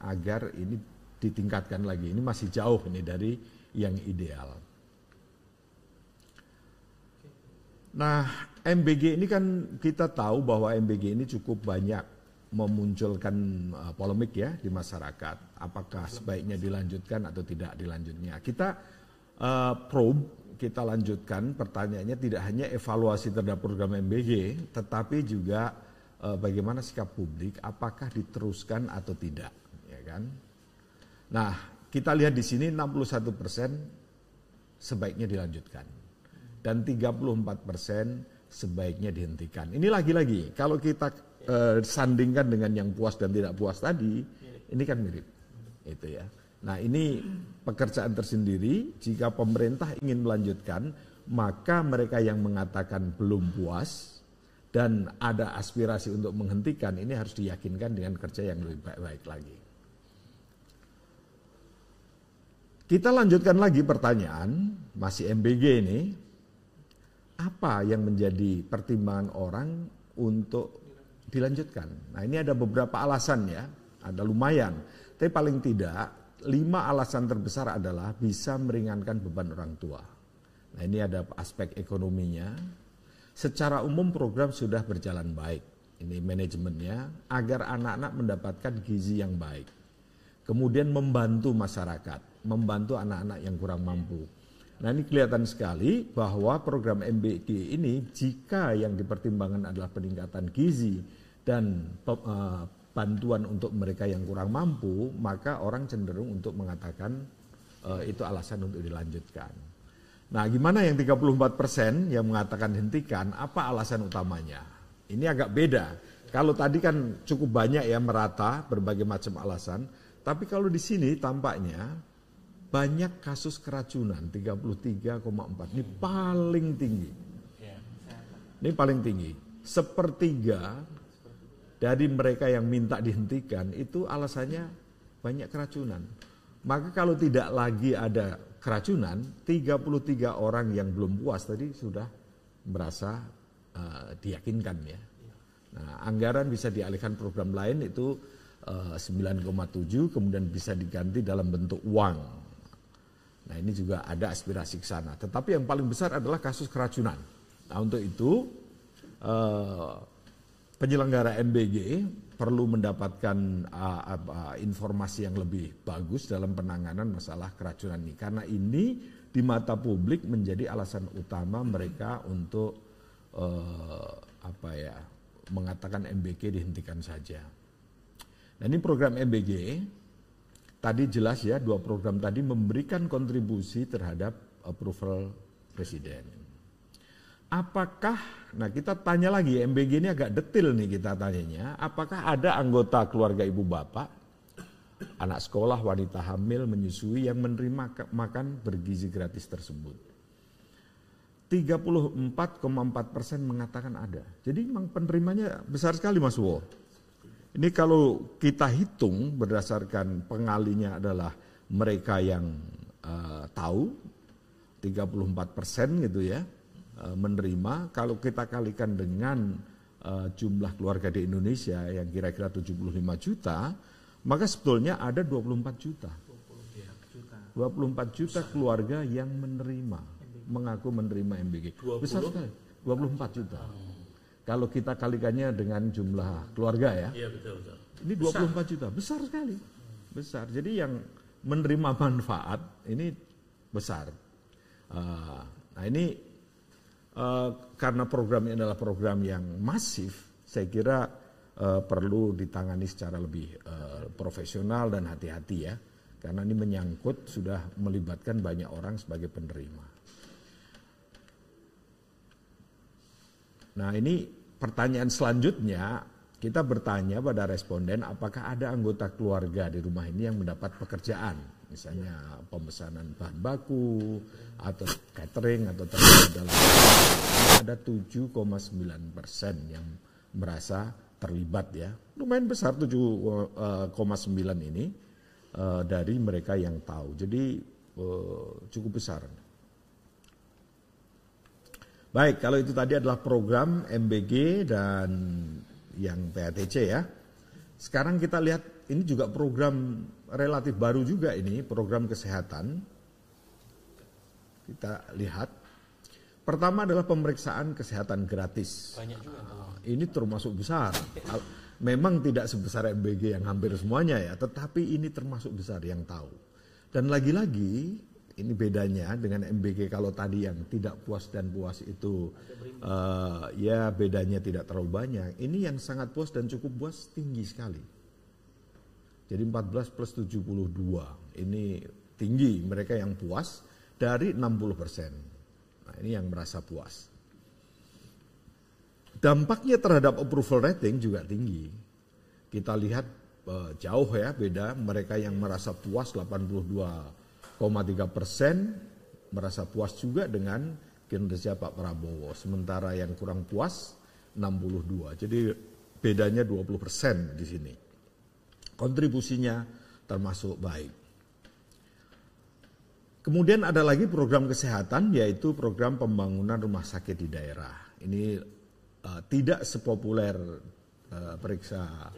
agar ini ditingkatkan lagi. Ini masih jauh ini dari yang ideal. Nah, MBG ini kan kita tahu bahwa MBG ini cukup banyak memunculkan polemik ya di masyarakat. Apakah sebaiknya dilanjutkan atau tidak dilanjutnya. Kita probe, kita lanjutkan pertanyaannya tidak hanya evaluasi terhadap program MBG, tetapi juga bagaimana sikap publik, apakah diteruskan atau tidak, ya kan? Nah, kita lihat di sini 61% sebaiknya dilanjutkan. Dan 34% sebaiknya dihentikan. Ini lagi-lagi, kalau kita sandingkan dengan yang puas dan tidak puas tadi, ini kan mirip. Itu ya. Nah ini pekerjaan tersendiri, jika pemerintah ingin melanjutkan, maka mereka yang mengatakan belum puas dan ada aspirasi untuk menghentikan, ini harus diyakinkan dengan kerja yang lebih baik-baik lagi. Kita lanjutkan lagi pertanyaan, masih MBG ini, apa yang menjadi pertimbangan orang untuk dilanjutkan? Nah ini ada beberapa alasan ya, ada lumayan. Tapi paling tidak 5 alasan terbesar adalah bisa meringankan beban orang tua. Nah ini ada aspek ekonominya. Secara umum program sudah berjalan baik. Ini manajemennya agar anak-anak mendapatkan gizi yang baik. Kemudian membantu masyarakat, membantu anak-anak yang kurang mampu. Nah ini kelihatan sekali bahwa program MBG ini jika yang dipertimbangkan adalah peningkatan gizi dan bantuan untuk mereka yang kurang mampu, maka orang cenderung untuk mengatakan itu alasan untuk dilanjutkan. Nah gimana yang 34% yang mengatakan hentikan, apa alasan utamanya? Ini agak beda. Kalau tadi kan cukup banyak ya merata berbagai macam alasan, tapi kalau di sini tampaknya banyak kasus keracunan, 33,4. Ini paling tinggi. Ini paling tinggi. Sepertiga dari mereka yang minta dihentikan itu alasannya banyak keracunan. Maka kalau tidak lagi ada keracunan, 33 orang yang belum puas tadi sudah merasa diyakinkan ya. Nah, anggaran bisa dialihkan program lain itu 9,7, kemudian bisa diganti dalam bentuk uang. Nah ini juga ada aspirasi ke sana. Tetapi yang paling besar adalah kasus keracunan. Nah untuk itu penyelenggara MBG perlu mendapatkan informasi yang lebih bagus dalam penanganan masalah keracunan ini. Karena ini di mata publik menjadi alasan utama mereka untuk mengatakan MBG dihentikan saja. Nah ini program MBG. Tadi jelas ya, 2 program tadi memberikan kontribusi terhadap approval presiden. Apakah, nah kita tanya lagi, MBG ini agak detail nih kita tanyanya, apakah ada anggota keluarga ibu bapak, anak sekolah, wanita hamil, menyusui yang menerima makan bergizi gratis tersebut? 34,4% mengatakan ada. Jadi memang penerimanya besar sekali Mas Wo. Ini kalau kita hitung berdasarkan pengalinya adalah mereka yang tahu 34% gitu ya menerima. Kalau kita kalikan dengan jumlah keluarga di Indonesia yang kira-kira 75 juta, maka sebetulnya ada 24 juta. 24 juta keluarga yang mengaku menerima MBG. Besar sekali, 24 juta. Kalau kita kalikannya dengan jumlah keluarga ya, iya, betul. Ini 24 juta, besar sekali, besar. Jadi yang menerima manfaat ini besar. Nah ini karena program ini adalah program yang masif, saya kira perlu ditangani secara lebih profesional dan hati-hati ya, karena ini menyangkut sudah melibatkan banyak orang sebagai penerima. Nah ini pertanyaan selanjutnya, kita bertanya pada responden apakah ada anggota keluarga di rumah ini yang mendapat pekerjaan, misalnya pemesanan bahan baku atau catering atau terlibat dalam. Ada 7,9% yang merasa terlibat ya. Lumayan besar 7,9 ini dari mereka yang tahu. Jadi cukup besar. Baik, kalau itu tadi adalah program MBG dan yang PATC ya. Sekarang kita lihat ini juga program relatif baru juga ini, program kesehatan. Kita lihat. Pertama adalah pemeriksaan kesehatan gratis. Banyak juga. Ini termasuk besar. Memang tidak sebesar MBG yang hampir semuanya ya, tetapi ini termasuk besar yang tahu. Dan lagi-lagi ini bedanya dengan MBG kalau tadi yang tidak puas dan puas itu ya bedanya tidak terlalu banyak. Ini yang sangat puas dan cukup puas tinggi sekali. Jadi 14 plus 72 ini tinggi mereka yang puas dari 60%. Nah, ini yang merasa puas. Dampaknya terhadap approval rating juga tinggi. Kita lihat jauh ya beda, mereka yang merasa puas 82,3% merasa puas juga dengan kinerja Pak Prabowo. Sementara yang kurang puas 62. Jadi bedanya 20% di sini. Kontribusinya termasuk baik. Kemudian ada lagi program kesehatan yaitu program pembangunan rumah sakit di daerah. Ini tidak sepopuler periksa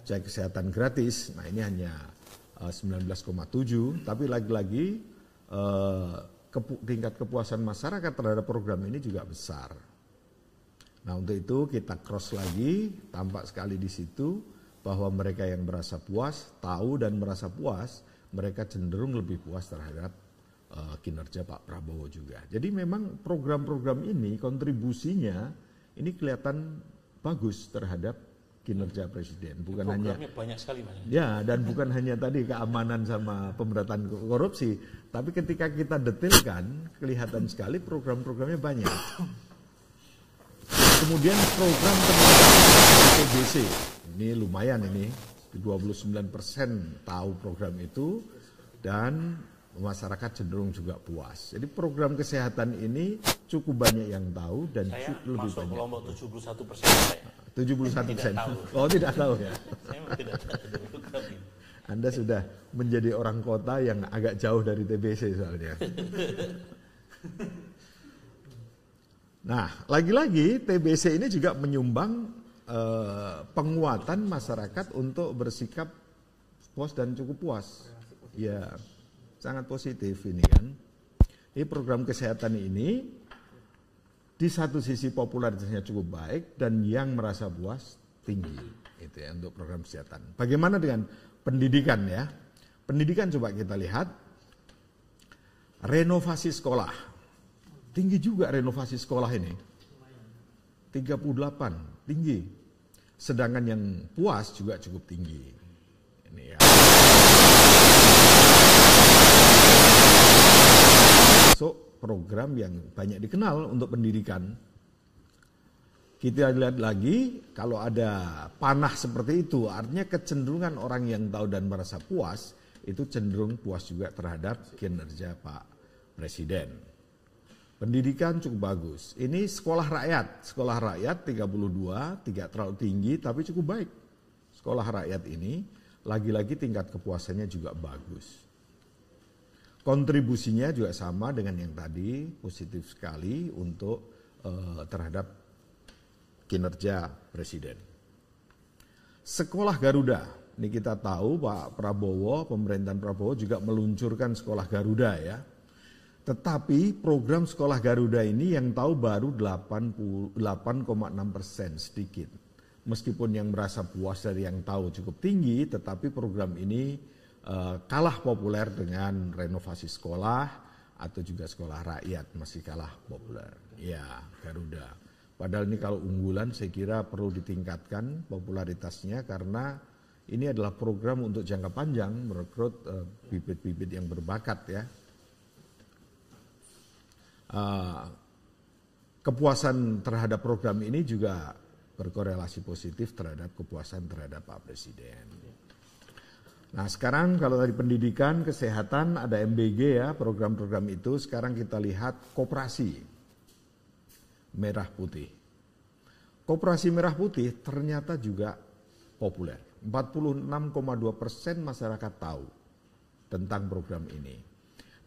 cek kesehatan gratis. Nah ini hanya 19,7, tapi lagi-lagi tingkat kepuasan masyarakat terhadap program ini juga besar. Nah untuk itu kita cross lagi, tampak sekali di situ bahwa mereka yang merasa puas, tahu dan merasa puas, mereka cenderung lebih puas terhadap kinerja Pak Prabowo juga. Jadi memang program-program ini kontribusinya ini kelihatan bagus terhadap kinerja presiden. Bukan hanya banyak sekali Mas. Ya, dan bukan hanya tadi keamanan sama pemberantasan korupsi, tapi ketika kita detailkan kelihatan sekali program-programnya banyak. Kemudian program peningkatan TBC. Ini lumayan ini, 29% tahu program itu dan masyarakat cenderung juga puas. Jadi program kesehatan ini cukup banyak yang tahu dan saya lebih masuk banyak. kelompok 71% saya. 71%. Oh tidak tahu ya. Saya tidak tahu program ini. Anda sudah menjadi orang kota yang agak jauh dari TBC soalnya. Nah, lagi-lagi TBC ini juga menyumbang penguatan masyarakat untuk bersikap puas dan cukup puas. Ya. Sangat positif ini kan. Ini program kesehatan ini di satu sisi popularitasnya cukup baik dan yang merasa puas tinggi itu ya untuk program kesehatan. Bagaimana dengan pendidikan ya? Pendidikan coba kita lihat. Renovasi sekolah. Tinggi juga renovasi sekolah ini. 38, tinggi. Sedangkan yang puas juga cukup tinggi. Ini ya. Masuk program yang banyak dikenal untuk pendidikan. Kita lihat lagi, kalau ada panah seperti itu, artinya kecenderungan orang yang tahu dan merasa puas, itu cenderung puas juga terhadap kinerja Pak Presiden. Pendidikan cukup bagus. Ini sekolah rakyat 32, tidak terlalu tinggi, tapi cukup baik. Sekolah rakyat ini, lagi-lagi tingkat kepuasannya juga bagus. Kontribusinya juga sama dengan yang tadi, positif sekali untuk terhadap kinerja Presiden. Sekolah Garuda, ini kita tahu Pak Prabowo, pemerintahan Prabowo juga meluncurkan sekolah Garuda ya. Tetapi program sekolah Garuda ini yang tahu baru 88,6% sedikit. Meskipun yang merasa puas dari yang tahu cukup tinggi, tetapi program ini kalah populer dengan renovasi sekolah atau juga sekolah rakyat masih kalah populer. Ya, Garuda. Padahal ini kalau unggulan saya kira perlu ditingkatkan popularitasnya karena ini adalah program untuk jangka panjang merekrut bibit-bibit yang berbakat ya. Kepuasan terhadap program ini juga berkorelasi positif terhadap kepuasan terhadap Pak Presiden. Nah sekarang kalau tadi pendidikan, kesehatan, ada MBG ya, program-program itu. Sekarang kita lihat koperasi merah putih. Koperasi Merah Putih ternyata juga populer. 46,2% masyarakat tahu tentang program ini.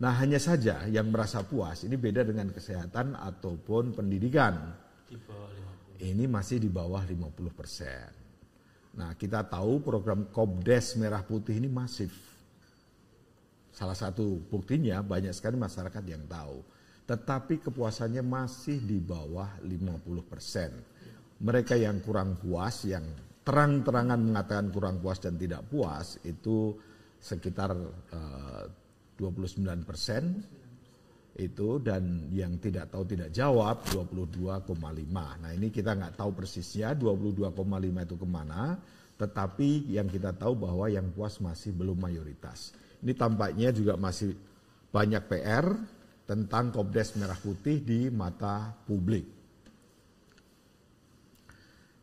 Nah, hanya saja yang merasa puas, ini beda dengan kesehatan ataupun pendidikan. Ini masih di bawah 50%. Nah, kita tahu program Kopdes Merah Putih ini masif. Salah satu buktinya banyak sekali masyarakat yang tahu. Tetapi kepuasannya masih di bawah 50%. Mereka yang kurang puas, yang terang-terangan mengatakan kurang puas dan tidak puas, itu sekitar 29% itu, dan yang tidak tahu tidak jawab 22,5. Nah, ini kita nggak tahu persisnya 22,5 itu kemana, tetapi yang kita tahu bahwa yang puas masih belum mayoritas. Ini tampaknya juga masih banyak PR tentang Kopdes Merah Putih di mata publik.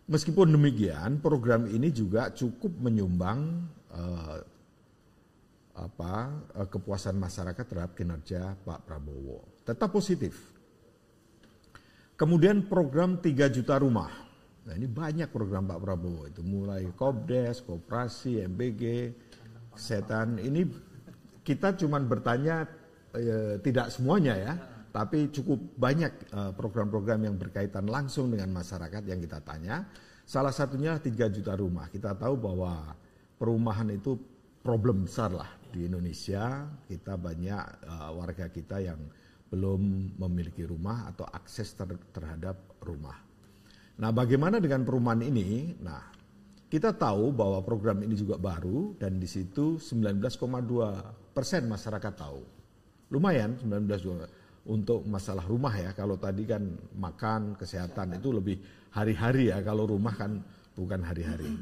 Meskipun demikian, program ini juga cukup menyumbang kepuasan masyarakat terhadap kinerja Pak Prabowo. Tetap positif. Kemudian program 3 juta rumah. Nah, ini banyak program Pak Prabowo itu, mulai Kopdes, Koperasi, MBG, kesehatan. Ini kita cuma bertanya tidak semuanya ya, tapi cukup banyak program-program yang berkaitan langsung dengan masyarakat yang kita tanya. Salah satunya 3 juta rumah. Kita tahu bahwa perumahan itu problem besar lah di Indonesia. Kita banyak warga kita yang belum memiliki rumah atau akses terhadap rumah. Nah, bagaimana dengan perumahan ini? Nah, kita tahu bahwa program ini juga baru dan di situ 19,2% masyarakat tahu. Lumayan 19,2%. Untuk masalah rumah ya, kalau tadi kan makan, kesehatan itu lebih hari-hari ya, kalau rumah kan bukan hari-hari.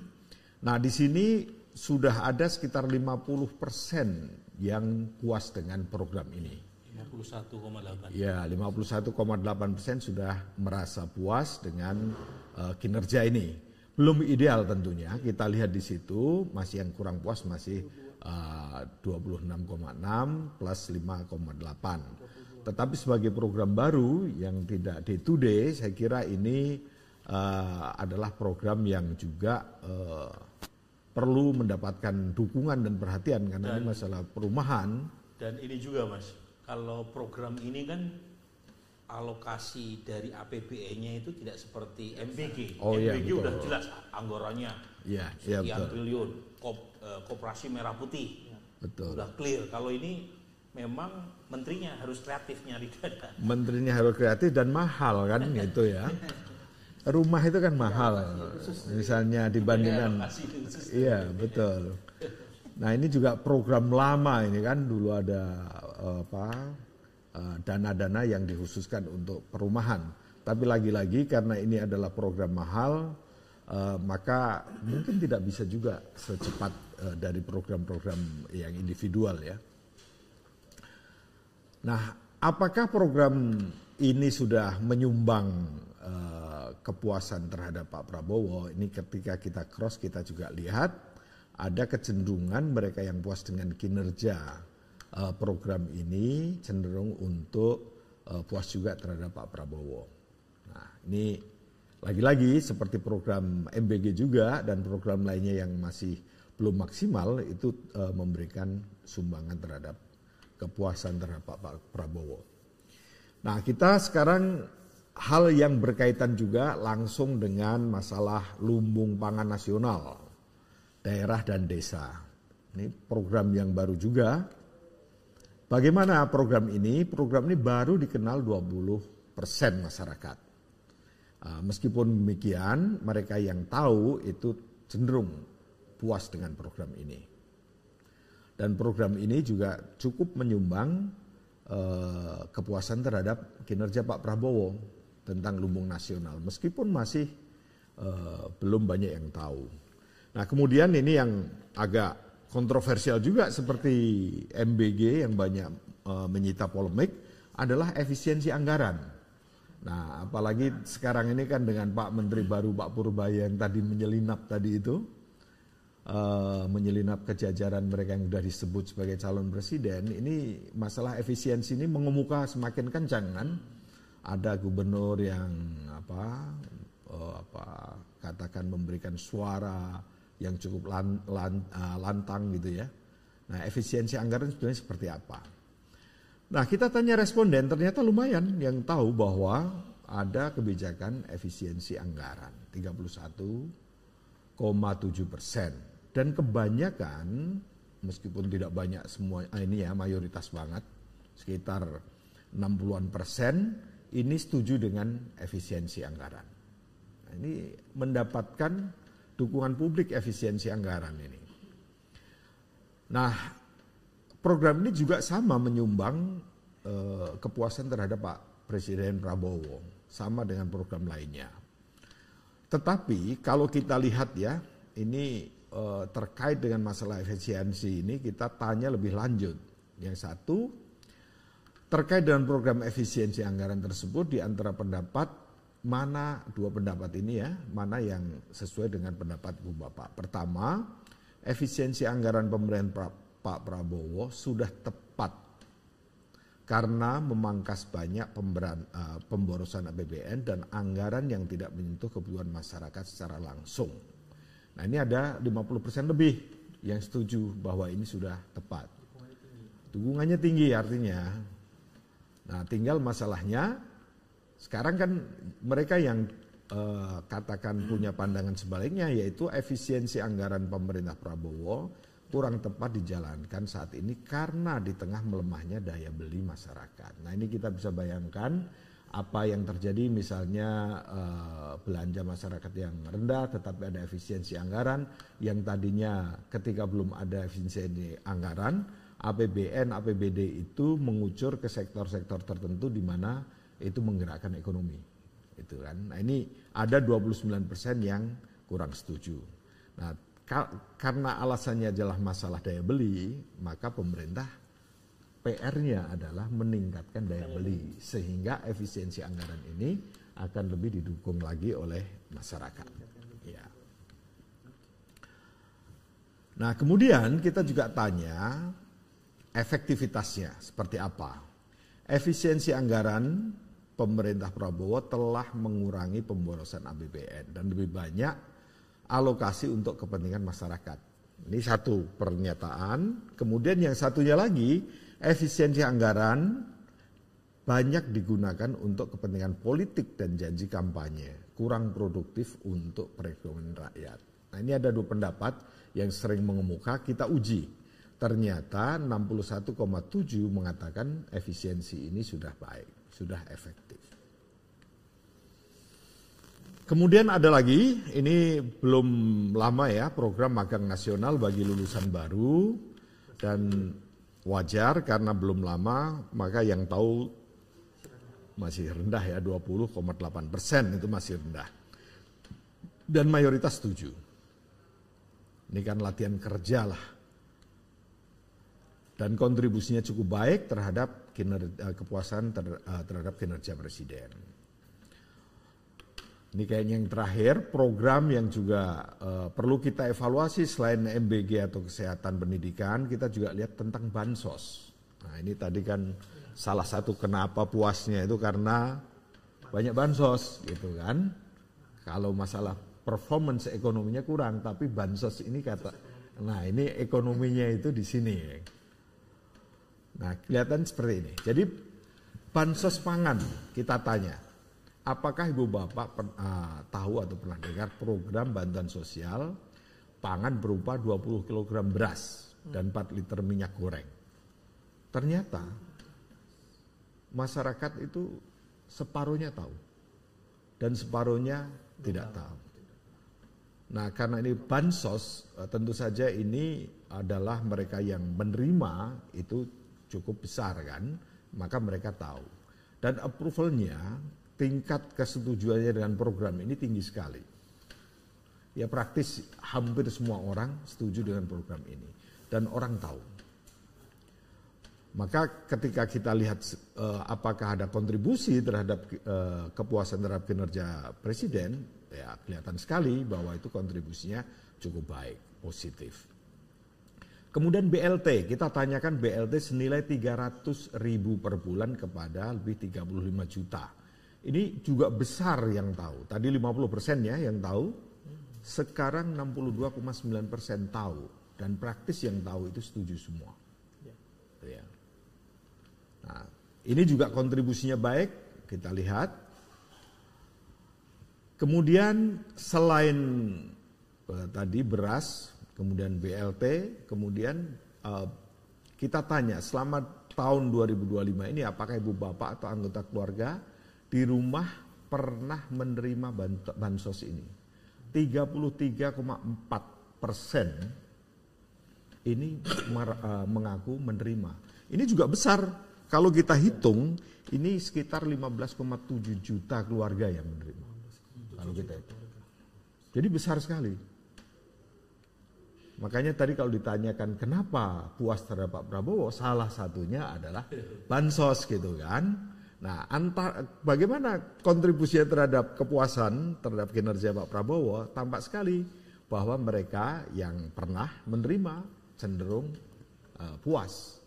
Nah, di sini sudah ada sekitar 50% yang puas dengan program ini. 51,8. Ya, 51,8% sudah merasa puas dengan kinerja ini. Belum ideal tentunya, kita lihat di situ masih yang kurang puas masih 26,6 plus 5,8. Tetapi sebagai program baru yang tidak day to day, saya kira ini adalah program yang juga perlu mendapatkan dukungan dan perhatian karena ini masalah perumahan. Dan ini juga Mas, kalau program ini kan alokasi dari APBN-nya itu tidak seperti MBG. MBG udah jelas anggarannya sekian triliun, Koperasi Merah Putih. Betul. Udah clear. Kalau ini memang menterinya harus kreatif nyari dana. Menterinya harus kreatif dan mahal kan gitu ya. Rumah itu kan mahal. Misalnya dibandingkan. Iya, betul. Nah, ini juga program lama ini kan, dulu ada dana-dana yang dikhususkan untuk perumahan. Tapi lagi-lagi karena ini adalah program mahal, maka mungkin tidak bisa juga secepat dari program-program yang individual ya. Nah, apakah program ini sudah menyumbang kepuasan terhadap Pak Prabowo? Ini ketika kita cross, kita juga lihat ada kecenderungan mereka yang puas dengan kinerja program ini cenderung untuk puas juga terhadap Pak Prabowo. Nah, ini lagi-lagi seperti program MBG juga dan program lainnya yang masih belum maksimal itu memberikan sumbangan terhadap kepuasan terhadap Pak Prabowo. Nah, kita sekarang hal yang berkaitan juga langsung dengan masalah lumbung pangan nasional, daerah dan desa. Ini program yang baru juga. Bagaimana program ini? Program ini baru dikenal 20% masyarakat. Meskipun demikian, mereka yang tahu itu cenderung puas dengan program ini. Dan program ini juga cukup menyumbang kepuasan terhadap kinerja Pak Prabowo tentang lumbung nasional. Meskipun masih belum banyak yang tahu. Nah, kemudian ini yang agak kontroversial juga seperti MBG yang banyak menyita polemik adalah efisiensi anggaran. Nah, apalagi sekarang ini kan dengan Pak Menteri baru Pak Purbaya yang tadi menyelinap tadi itu, menyelinap ke jajaran mereka yang sudah disebut sebagai calon presiden, ini masalah efisiensi ini mengemuka semakin kencang kan. Ada gubernur yang katakan memberikan suara yang cukup lantang gitu ya. Nah, efisiensi anggaran sebenarnya seperti apa? Nah, kita tanya responden, ternyata lumayan yang tahu bahwa ada kebijakan efisiensi anggaran 31,7%. Dan kebanyakan, meskipun tidak banyak semua, ini ya mayoritas banget, sekitar 60-an%, ini setuju dengan efisiensi anggaran. Nah, ini mendapatkan dukungan publik efisiensi anggaran ini. Nah, program ini juga sama menyumbang kepuasan terhadap Pak Presiden Prabowo, sama dengan program lainnya. Tetapi kalau kita lihat ya, ini terkait dengan masalah efisiensi ini kita tanya lebih lanjut. Yang satu, terkait dengan program efisiensi anggaran tersebut di antara pendapat, mana dua pendapat ini ya, mana yang sesuai dengan pendapat Ibu Bapak. Pertama, efisiensi anggaran pemerintahan Pak Prabowo sudah tepat karena memangkas banyak pemborosan APBN dan anggaran yang tidak menyentuh kebutuhan masyarakat secara langsung. Nah, ini ada 50% lebih yang setuju bahwa ini sudah tepat. Dukungannya tinggi artinya. Nah, tinggal masalahnya sekarang kan mereka yang katakan punya pandangan sebaliknya, yaitu efisiensi anggaran pemerintah Prabowo kurang tepat dijalankan saat ini karena di tengah melemahnya daya beli masyarakat. Nah, ini kita bisa bayangkan apa yang terjadi misalnya belanja masyarakat yang rendah tetapi ada efisiensi anggaran, yang tadinya ketika belum ada efisiensi anggaran, APBN, APBD itu mengucur ke sektor-sektor tertentu di mana itu menggerakkan ekonomi. Itu kan. Nah, ini ada 29% yang kurang setuju. Nah, karena alasannya adalah masalah daya beli, maka pemerintah PR-nya adalah meningkatkan daya beli sehingga efisiensi anggaran ini akan lebih didukung lagi oleh masyarakat. Ya. Nah, kemudian kita juga tanya efektivitasnya seperti apa. Efisiensi anggaran pemerintah Prabowo telah mengurangi pemborosan APBN dan lebih banyak alokasi untuk kepentingan masyarakat. Ini satu pernyataan. Kemudian yang satunya lagi, efisiensi anggaran banyak digunakan untuk kepentingan politik dan janji kampanye, kurang produktif untuk perekonomian rakyat. Nah, ini ada dua pendapat yang sering mengemuka, kita uji. Ternyata 61,7 mengatakan efisiensi ini sudah baik, sudah efektif. Kemudian ada lagi, ini belum lama ya, program magang nasional bagi lulusan baru, dan wajar karena belum lama, maka yang tahu masih rendah ya, 20,8% itu masih rendah. Dan mayoritas setuju. Ini kan latihan kerja lah. Dan kontribusinya cukup baik terhadap kepuasan terhadap kinerja Presiden. Ini kayaknya yang terakhir, program yang juga perlu kita evaluasi selain MBG atau kesehatan pendidikan, kita juga lihat tentang bansos. Nah, ini tadi kan salah satu kenapa puasnya itu karena banyak bansos gitu kan. Kalau masalah performance ekonominya kurang, tapi bansos ini nah ini ekonominya itu di sini. Nah, kelihatan seperti ini. Jadi bansos pangan kita tanya, apakah Ibu Bapak tahu atau pernah dengar program bantuan sosial pangan berupa 20 kg beras dan 4 liter minyak goreng? Ternyata masyarakat itu separuhnya tahu dan separuhnya tidak tahu. Nah, karena ini bansos, tentu saja ini adalah mereka yang menerima itu cukup besar kan, maka mereka tahu. Dan approval-nya, tingkat kesetujuannya dengan program ini tinggi sekali. Ya praktis hampir semua orang setuju dengan program ini. Dan orang tahu. Maka ketika kita lihat apakah ada kontribusi terhadap kepuasan terhadap kinerja Presiden, ya kelihatan sekali bahwa itu kontribusinya cukup baik, positif. Kemudian BLT, kita tanyakan BLT senilai 300.000 per bulan kepada lebih 35 juta. Ini juga besar yang tahu. Tadi 50% ya yang tahu. Sekarang 62,9% tahu. Dan praktis yang tahu itu setuju semua. Ya. Nah, ini juga kontribusinya baik. Kita lihat. Kemudian selain tadi beras, kemudian BLT, kemudian kita tanya selama tahun 2025 ini apakah ibu bapak atau anggota keluarga di rumah pernah menerima bansos ini. 33,4% ini mengaku menerima. Ini juga besar. Kalau kita hitung, ini sekitar 15,7 juta keluarga yang menerima. Kalau kita hitung. Jadi besar sekali. Makanya tadi kalau ditanyakan kenapa puas terhadap Pak Prabowo, salah satunya adalah bansos gitu kan. Nah, bagaimana kontribusinya terhadap kepuasan terhadap kinerja Pak Prabowo, tampak sekali bahwa mereka yang pernah menerima cenderung puas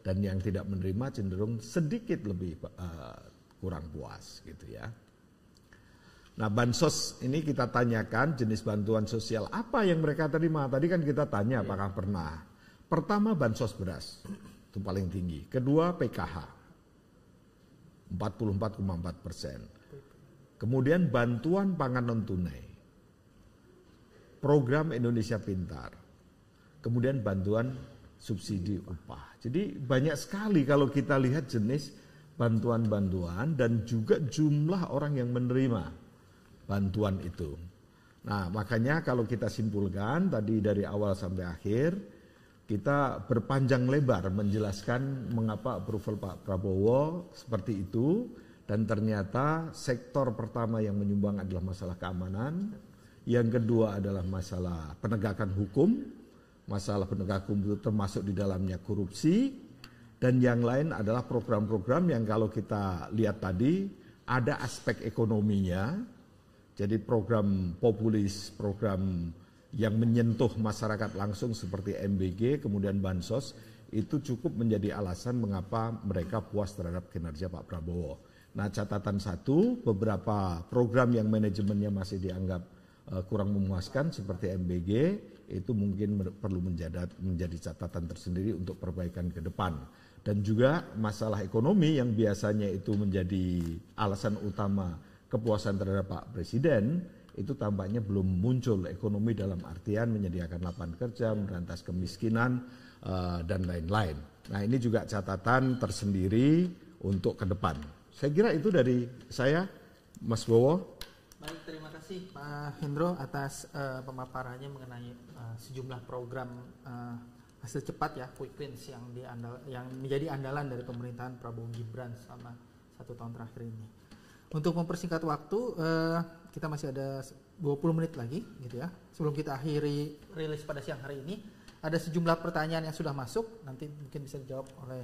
dan yang tidak menerima cenderung sedikit lebih kurang puas gitu ya. Nah, bansos ini kita tanyakan jenis bantuan sosial apa yang mereka terima. Tadi kan kita tanya apakah pernah. Pertama bansos beras, itu paling tinggi. Kedua PKH, 44,4%. Kemudian bantuan pangan non tunai, program Indonesia Pintar, kemudian bantuan subsidi upah. Jadi banyak sekali kalau kita lihat jenis bantuan-bantuan dan juga jumlah orang yang menerima bantuan itu. Nah, makanya kalau kita simpulkan tadi dari awal sampai akhir, kita berpanjang lebar menjelaskan mengapa approval Pak Prabowo seperti itu, dan ternyata sektor pertama yang menyumbang adalah masalah keamanan, yang kedua adalah masalah penegakan hukum, masalah penegakan hukum itu termasuk di dalamnya korupsi, dan yang lain adalah program-program yang kalau kita lihat tadi ada aspek ekonominya. Jadi program populis, program yang menyentuh masyarakat langsung seperti MBG, kemudian bansos, itu cukup menjadi alasan mengapa mereka puas terhadap kinerja Pak Prabowo. Nah, catatan satu, beberapa program yang manajemennya masih dianggap kurang memuaskan seperti MBG, itu mungkin perlu menjadi catatan tersendiri untuk perbaikan ke depan. Dan juga masalah ekonomi yang biasanya itu menjadi alasan utama kepuasan terhadap Pak Presiden, itu tampaknya belum muncul. Ekonomi dalam artian menyediakan lapangan kerja, memberantas kemiskinan, dan lain-lain. Nah, ini juga catatan tersendiri untuk ke depan. Saya kira itu dari saya, Mas Bowo. Baik, terima kasih Pak Hendro atas pemaparannya mengenai sejumlah program hasil cepat ya, quick wins yang menjadi andalan dari pemerintahan Prabowo Gibran selama 1 tahun terakhir ini. Untuk mempersingkat waktu, kita masih ada 20 menit lagi gitu ya. Sebelum kita akhiri rilis pada siang hari ini, ada sejumlah pertanyaan yang sudah masuk, nanti mungkin bisa dijawab oleh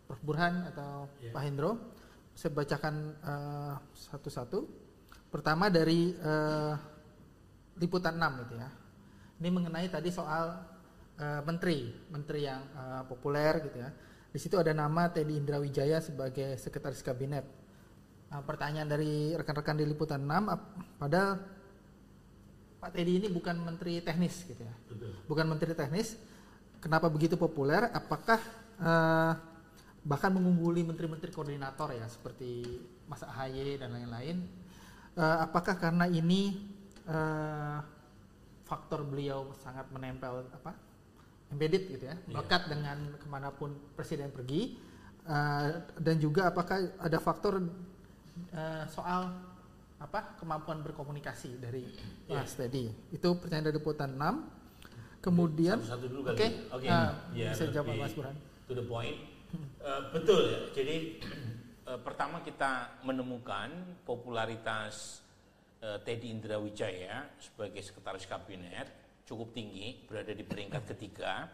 Prof. Burhan atau Pak Hendro. Saya bacakan satu-satu. Pertama dari Liputan 6 gitu ya. Ini mengenai tadi soal menteri yang populer gitu ya. Di situ ada nama Teddy Indrawijaya sebagai sekretaris kabinet. Pertanyaan dari rekan-rekan di Liputan 6, padahal Pak Teddy ini bukan menteri teknis gitu ya. Betul. Bukan menteri teknis. Kenapa begitu populer? Apakah bahkan mengungguli menteri-menteri koordinator ya seperti Mas AHY dan lain-lain? Apakah karena ini faktor beliau sangat menempel embedded gitu ya, melekat dengan kemanapun presiden pergi, dan juga apakah ada faktor soal kemampuan berkomunikasi dari Mas Teddy? Itu pertanyaan dari Liputan 6. Kemudian satu-satu dulu kali. Oke. Bisa jawab Mas Burhan. To the point. Betul ya. Jadi pertama kita menemukan popularitas Teddy Indrawijaya sebagai sekretaris kabinet cukup tinggi, berada di peringkat ketiga,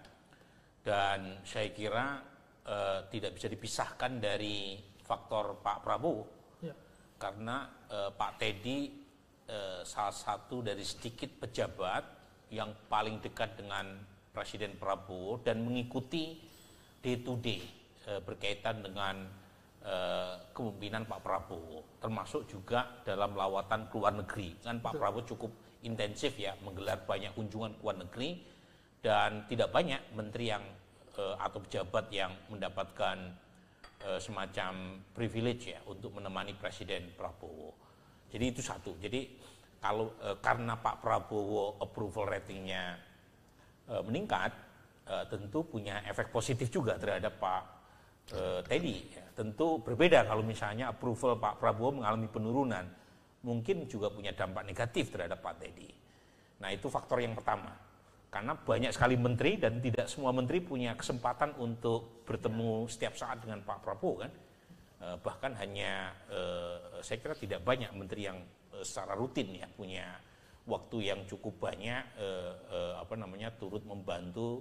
dan saya kira tidak bisa dipisahkan dari faktor Pak Prabowo. Karena Pak Teddy salah satu dari sedikit pejabat yang paling dekat dengan Presiden Prabowo dan mengikuti day to day berkaitan dengan kepemimpinan Pak Prabowo, termasuk juga dalam lawatan ke luar negeri. Kan Pak Prabowo cukup intensif ya menggelar banyak kunjungan ke luar negeri, dan tidak banyak menteri yang atau pejabat yang mendapatkan semacam privilege ya untuk menemani Presiden Prabowo. Jadi itu satu. Jadi kalau karena Pak Prabowo approval ratingnya meningkat, tentu punya efek positif juga terhadap Pak Teddy. Ya. Tentu berbeda kalau misalnya approval Pak Prabowo mengalami penurunan, mungkin juga punya dampak negatif terhadap Pak Teddy. Nah itu faktor yang pertama. Karena banyak sekali menteri dan tidak semua menteri punya kesempatan untuk bertemu setiap saat dengan Pak Prabowo kan. Bahkan hanya saya kira tidak banyak menteri yang secara rutin ya punya waktu yang cukup banyak turut membantu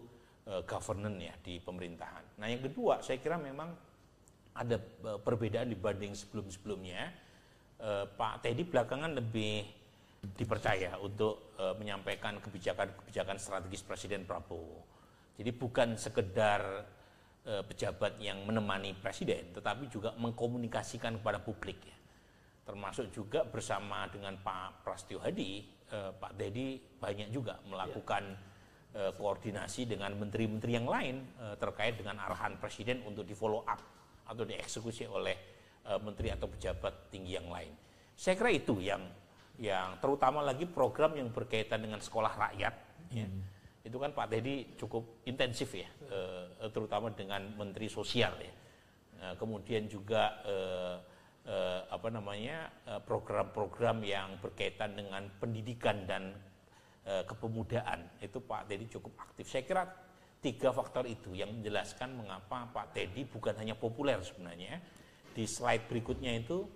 governance ya di pemerintahan. Nah yang kedua saya kira memang ada perbedaan dibanding sebelum-sebelumnya. Pak Teddy belakangan lebih dipercaya untuk menyampaikan kebijakan strategis Presiden Prabowo. Jadi bukan sekedar pejabat yang menemani Presiden, tetapi juga mengkomunikasikan kepada publik ya. Termasuk juga bersama dengan Pak Prasetyo Hadi, Pak Teddy banyak juga melakukan koordinasi dengan menteri-menteri yang lain terkait dengan arahan Presiden untuk di follow up atau dieksekusi oleh menteri atau pejabat tinggi yang lain. Saya kira itu yang terutama lagi program yang berkaitan dengan sekolah rakyat ya. Itu kan Pak Teddy cukup intensif ya, terutama dengan Menteri Sosial ya. Kemudian juga program-program yang berkaitan dengan pendidikan dan kepemudaan itu Pak Teddy cukup aktif. Saya kira 3 faktor itu yang menjelaskan mengapa Pak Teddy bukan hanya populer sebenarnya. Di slide berikutnya itu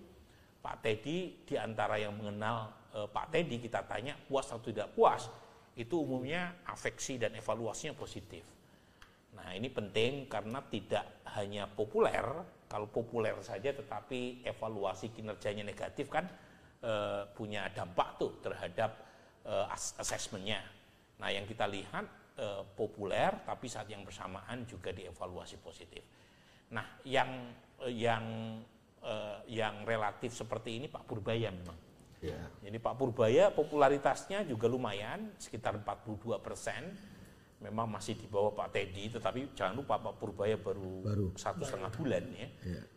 Pak Teddy di antara yang mengenal Pak Teddy kita tanya puas atau tidak puas, itu umumnya afeksi dan evaluasinya positif. Nah ini penting karena tidak hanya populer, kalau populer saja tetapi evaluasi kinerjanya negatif kan punya dampak tuh terhadap asesmennya. Nah yang kita lihat populer tapi saat yang bersamaan juga dievaluasi positif. Nah yang relatif seperti ini Pak Purbaya memang. Yeah. Jadi Pak Purbaya popularitasnya juga lumayan, sekitar 42%. Memang masih di bawah Pak Teddy, tetapi jangan lupa Pak Purbaya baru 1,5 bulan ya,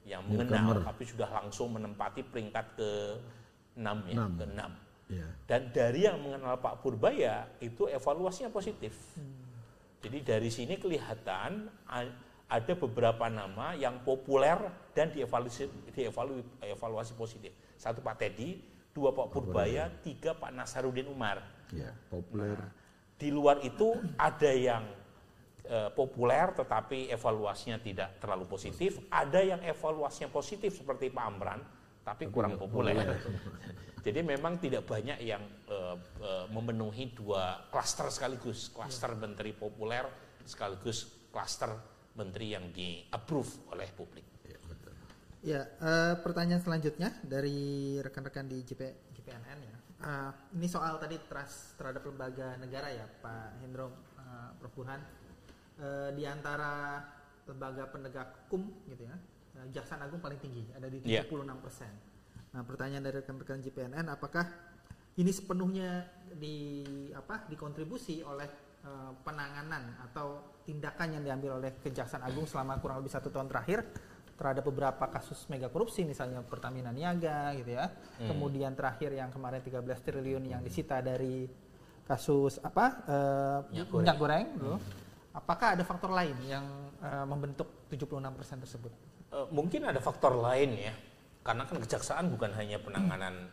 yang mengenal, tapi sudah langsung menempati peringkat ke-6 ya, ke-6. Yeah. Dan dari yang mengenal Pak Purbaya itu evaluasinya positif. Jadi dari sini kelihatan ada beberapa nama yang populer dan dievaluasi positif. 1 Pak Teddy, 2 Pak Purbaya, 3 Pak Nasaruddin Umar. Ya, populer. Nah, di luar itu ada yang populer tetapi evaluasinya tidak terlalu positif, ada yang evaluasinya positif seperti Pak Amran tapi kurang populer. Jadi memang tidak banyak yang memenuhi 2 klaster sekaligus, klaster menteri populer sekaligus klaster menteri yang di-approve oleh publik. Ya, pertanyaan selanjutnya dari rekan-rekan di JPNN ya. Ini soal tadi trust terhadap lembaga negara ya, Pak Hendro, Prof. Burhan. Di antara lembaga penegak hukum gitu ya, Kejaksaan Agung paling tinggi, ada di 76%. Nah, pertanyaan dari rekan-rekan JPNN, apakah ini sepenuhnya dikontribusi oleh penanganan atau tindakan yang diambil oleh Kejaksaan Agung selama kurang lebih 1 tahun terakhir terhadap beberapa kasus mega korupsi, misalnya Pertamina Niaga gitu ya. Kemudian terakhir yang kemarin 13 triliun yang disita dari kasus minyak goreng dulu. Apakah ada faktor lain yang membentuk 76% tersebut? Mungkin ada faktor lain ya. Karena kan kejaksaan bukan hanya penanganan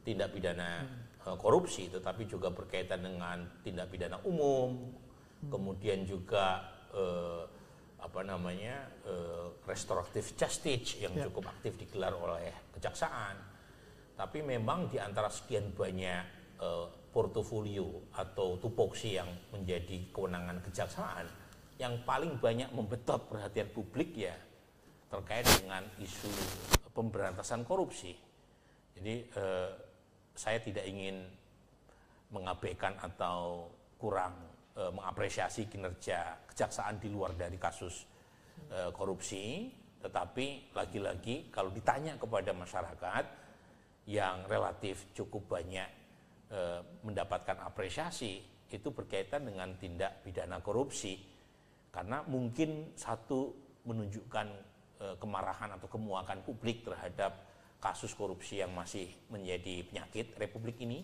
tindak pidana korupsi, tetapi juga berkaitan dengan tindak pidana umum, kemudian juga restoratif justice yang cukup aktif digelar oleh kejaksaan. Tapi memang di antara sekian banyak portofolio atau tupoksi yang menjadi kewenangan kejaksaan, yang paling banyak membetot perhatian publik ya terkait dengan isu pemberantasan korupsi. Jadi saya tidak ingin mengabaikan atau kurang mengapresiasi kinerja kejaksaan di luar dari kasus korupsi, Tetapi lagi-lagi kalau ditanya kepada masyarakat yang relatif cukup banyak mendapatkan apresiasi, itu berkaitan dengan tindak pidana korupsi. Karena mungkin satu menunjukkan kemarahan atau kemuakan publik terhadap kasus korupsi yang masih menjadi penyakit Republik ini,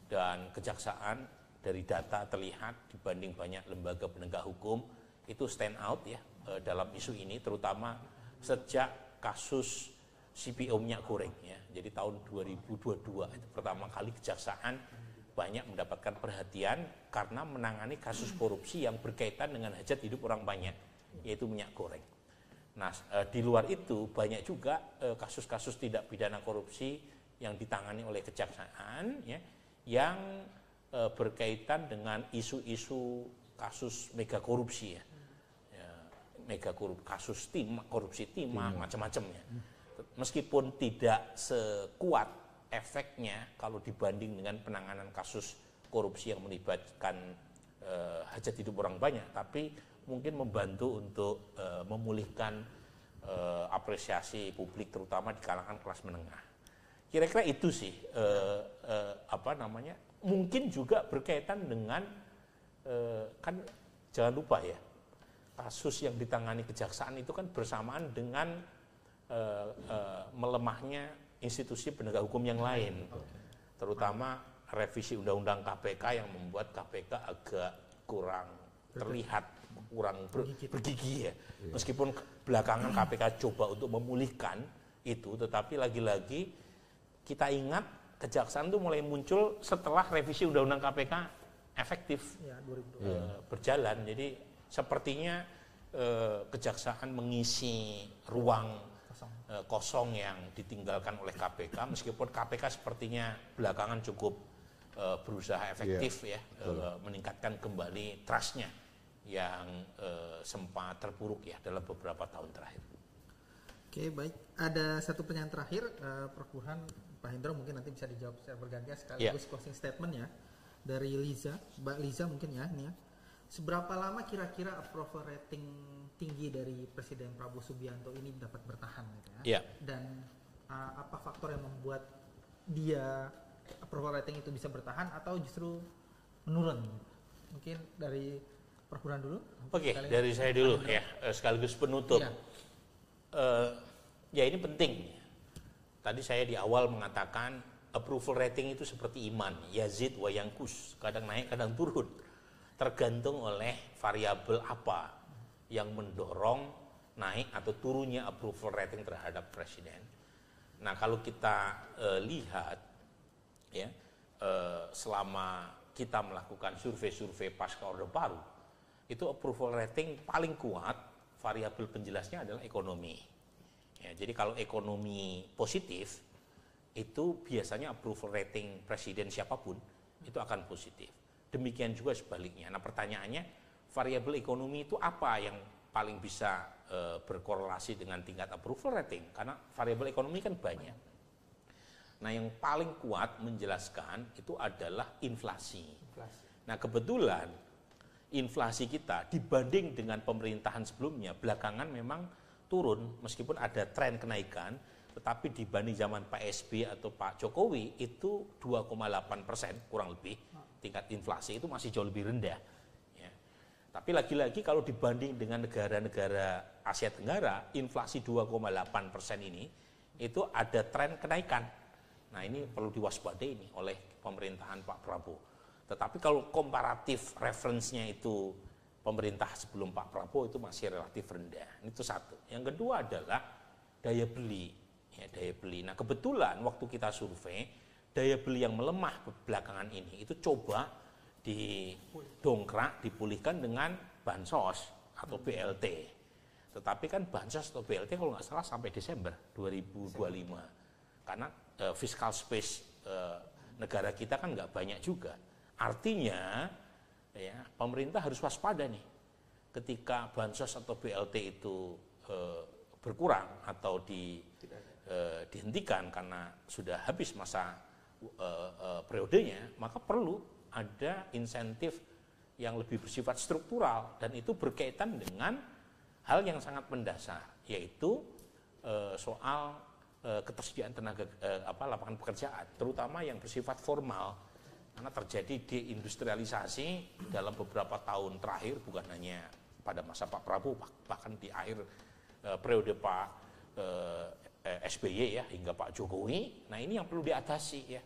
dan kejaksaan dari data terlihat dibanding banyak lembaga penegak hukum itu stand out ya dalam isu ini, terutama sejak kasus CPO minyak goreng ya. Jadi tahun 2022 itu pertama kali kejaksaan banyak mendapatkan perhatian karena menangani kasus korupsi yang berkaitan dengan hajat hidup orang banyak, yaitu minyak goreng. Nah, di luar itu banyak juga kasus-kasus tindak pidana korupsi yang ditangani oleh kejaksaan ya, yang berkaitan dengan isu-isu kasus mega korupsi ya. Kasus korupsi timah macam-macamnya. Meskipun tidak sekuat efeknya kalau dibanding dengan penanganan kasus korupsi yang melibatkan hajat hidup orang banyak, tapi mungkin membantu untuk memulihkan apresiasi publik terutama di kalangan kelas menengah. Kira-kira itu sih mungkin juga berkaitan dengan kan jangan lupa ya, kasus yang ditangani kejaksaan itu kan bersamaan dengan melemahnya institusi penegak hukum yang lain, terutama revisi undang-undang KPK yang membuat KPK agak kurang terlihat, kurang bergigi ya. Meskipun belakangan KPK coba untuk memulihkan itu, tetapi lagi-lagi kita ingat kejaksaan itu mulai muncul setelah revisi undang-undang KPK efektif berjalan. Jadi sepertinya kejaksaan mengisi ruang kosong yang ditinggalkan oleh KPK, meskipun KPK sepertinya belakangan cukup berusaha efektif meningkatkan kembali trust-nya yang sempat terpuruk ya dalam beberapa tahun terakhir. Oke, baik. Ada satu pertanyaan terakhir, Prof. Burhan, Pak Hendro mungkin nanti bisa dijawab secara bergantian sekaligus closing statement ya dari Liza, Mbak Liza mungkin ya ini ya. Seberapa lama kira-kira approval rating tinggi dari Presiden Prabowo Subianto ini dapat bertahan gitu ya? Dan apa faktor yang membuat dia approval rating itu bisa bertahan atau justru menurun? Mungkin dari Prof. Burhan dulu. Oke, dari saya dulu ya, sekaligus penutup. Ya ini penting. Tadi saya di awal mengatakan approval rating itu seperti iman, yazid wa yankus, kadang naik kadang turun. Tergantung oleh variabel apa yang mendorong naik atau turunnya approval rating terhadap presiden. Nah, kalau kita lihat ya selama kita melakukan survei-survei pasca Orde Baru, itu approval rating paling kuat variabel penjelasnya adalah ekonomi. Ya, jadi kalau ekonomi positif itu biasanya approval rating presiden siapapun itu akan positif. Demikian juga sebaliknya. Nah, pertanyaannya, variabel ekonomi itu apa yang paling bisa berkorelasi dengan tingkat approval rating? Karena variabel ekonomi kan banyak. Nah, yang paling kuat menjelaskan itu adalah inflasi. Nah, kebetulan inflasi kita dibanding dengan pemerintahan sebelumnya belakangan memang turun, meskipun ada tren kenaikan, tetapi dibanding zaman Pak SBY atau Pak Jokowi itu 2,8% kurang lebih. Tingkat inflasi itu masih jauh lebih rendah ya. Tapi lagi-lagi kalau dibanding dengan negara-negara Asia Tenggara, inflasi 2,8% ini itu ada tren kenaikan. Nah, ini perlu diwaspadai ini oleh pemerintahan Pak Prabowo. Tetapi kalau komparatif referensinya itu pemerintah sebelum Pak Prabowo itu masih relatif rendah. Itu satu. Yang kedua adalah daya beli. Ya, daya beli. Nah, kebetulan waktu kita survei, daya beli yang melemah belakangan ini itu coba didongkrak, dipulihkan dengan bansos atau BLT. Tetapi kan bansos atau BLT kalau nggak salah sampai Desember 2025. Karena fiscal space negara kita kan nggak banyak juga. Artinya ya, pemerintah harus waspada nih. Ketika bansos atau BLT itu berkurang atau dihentikan karena sudah habis masa periodenya, maka perlu ada insentif yang lebih bersifat struktural, dan itu berkaitan dengan hal yang sangat mendasar, yaitu soal ketersediaan tenaga lapangan pekerjaan, terutama yang bersifat formal, karena terjadi deindustrialisasi dalam beberapa tahun terakhir, bukan hanya pada masa Pak Prabowo, bahkan di akhir periode Pak SBY ya hingga Pak Jokowi. Nah ini yang perlu diatasi ya.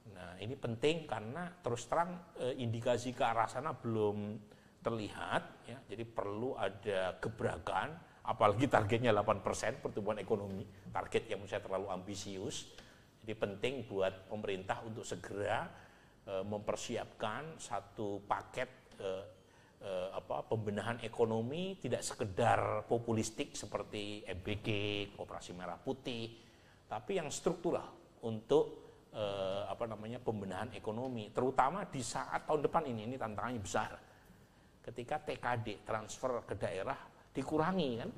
Nah ini penting karena terus terang indikasi ke arah sana belum terlihat ya. Jadi perlu ada gebrakan, apalagi targetnya 8% pertumbuhan ekonomi, target yang menurut saya terlalu ambisius. Jadi penting buat pemerintah untuk segera mempersiapkan satu paket pembenahan ekonomi, tidak sekedar populistik seperti MBG, Operasi Merah Putih, tapi yang struktural untuk pembenahan ekonomi, terutama di saat tahun depan ini tantangannya besar. Ketika TKD transfer ke daerah dikurangi kan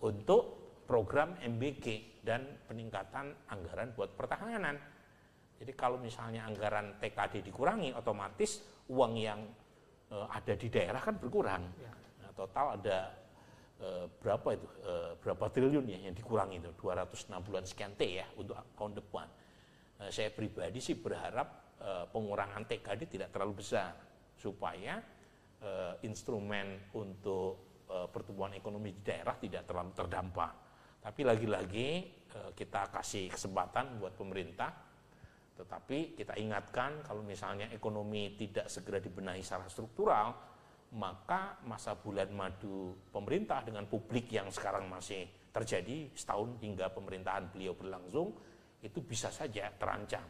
untuk program MBG dan peningkatan anggaran buat pertahanan. Jadi kalau misalnya anggaran TKD dikurangi, otomatis uang yang ada di daerah kan berkurang. Nah, total ada berapa triliun ya yang dikurangi itu, 260-an sekian T ya untuk tahun depan. Saya pribadi sih berharap pengurangan TKD tidak terlalu besar supaya instrumen untuk pertumbuhan ekonomi di daerah tidak terlalu terdampak. Tapi lagi-lagi kita kasih kesempatan buat pemerintah. Tetapi kita ingatkan kalau misalnya ekonomi tidak segera dibenahi secara struktural, maka masa bulan madu pemerintah dengan publik yang sekarang masih terjadi setahun hingga pemerintahan beliau berlangsung, itu bisa saja terancam.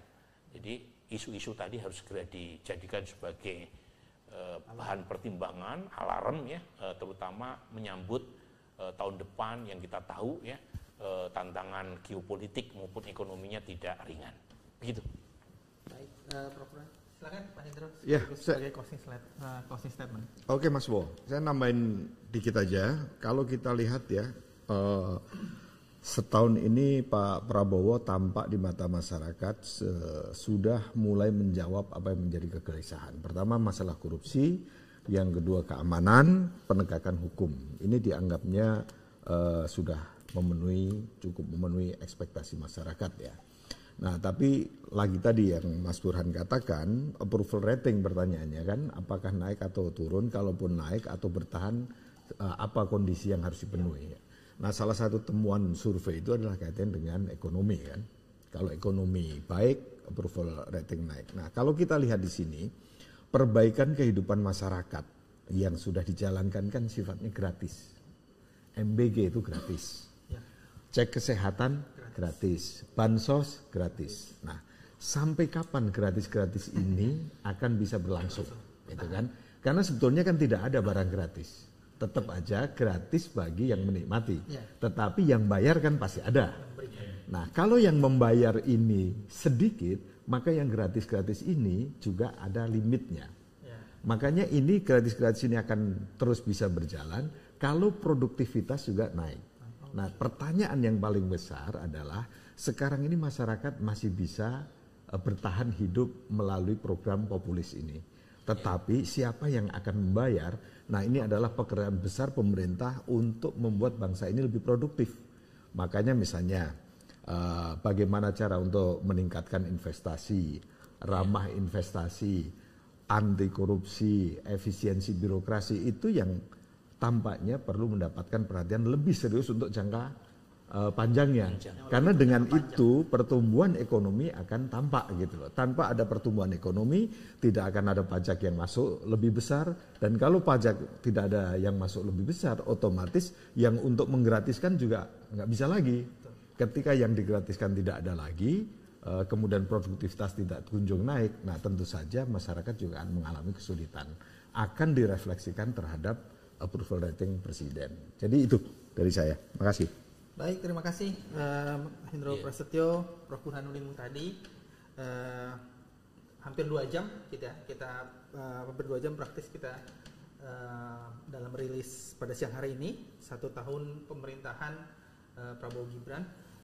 Jadi isu-isu tadi harus segera dijadikan sebagai bahan pertimbangan, alarm ya, terutama menyambut tahun depan yang kita tahu ya, tantangan geopolitik maupun ekonominya tidak ringan. Begitu. Baik, Prof. Silakan Pak Hendro sebagai closing statement. Oke Mas Bo, saya nambahin dikit aja. Kalau kita lihat ya, setahun ini Pak Prabowo tampak di mata masyarakat sudah mulai menjawab apa yang menjadi kegelisahan. Pertama masalah korupsi, yang kedua keamanan, penegakan hukum. Ini dianggapnya sudah cukup memenuhi ekspektasi masyarakat ya. Nah tapi lagi tadi yang Mas Burhan katakan, approval rating pertanyaannya kan, apakah naik atau turun, kalaupun naik atau bertahan, apa kondisi yang harus dipenuhi. Nah salah satu temuan survei itu adalah kaitan dengan ekonomi kan. Kalau ekonomi baik, approval rating naik. Nah kalau kita lihat di sini, perbaikan kehidupan masyarakat yang sudah dijalankan kan sifatnya gratis. MBG itu gratis. Cek kesehatan gratis, bansos gratis. Nah, sampai kapan gratis-gratis ini akan bisa berlangsung, gitu kan? Karena sebetulnya kan tidak ada barang gratis. Tetap aja gratis bagi yang menikmati. Tetapi yang bayar kan pasti ada. Nah, kalau yang membayar ini sedikit, maka yang gratis-gratis ini juga ada limitnya. Makanya ini gratis-gratis ini akan terus bisa berjalan kalau produktivitas juga naik. Nah, pertanyaan yang paling besar adalah sekarang ini masyarakat masih bisa bertahan hidup melalui program populis ini. Tetapi siapa yang akan membayar? Nah, ini adalah pekerjaan besar pemerintah untuk membuat bangsa ini lebih produktif. Makanya misalnya bagaimana cara untuk meningkatkan investasi, ramah investasi, anti korupsi, efisiensi birokrasi, itu yang tampaknya perlu mendapatkan perhatian lebih serius untuk jangka panjangnya. Karena dengan itu pertumbuhan ekonomi akan tampak gitu loh. Tanpa ada pertumbuhan ekonomi tidak akan ada pajak yang masuk lebih besar, dan kalau pajak tidak ada yang masuk lebih besar, otomatis yang untuk menggratiskan juga nggak bisa lagi. Ketika yang digratiskan tidak ada lagi, kemudian produktivitas tidak kunjung naik, nah tentu saja masyarakat juga akan mengalami kesulitan. Akan direfleksikan terhadap approval rating presiden. Jadi itu dari saya. Terima kasih. Baik, terima kasih Hendro Prasetyo, Prof. Burhanuddin Muhtadi. Hampir 2 jam hampir 2 jam praktis kita dalam rilis pada siang hari ini 1 tahun pemerintahan Prabowo Gibran.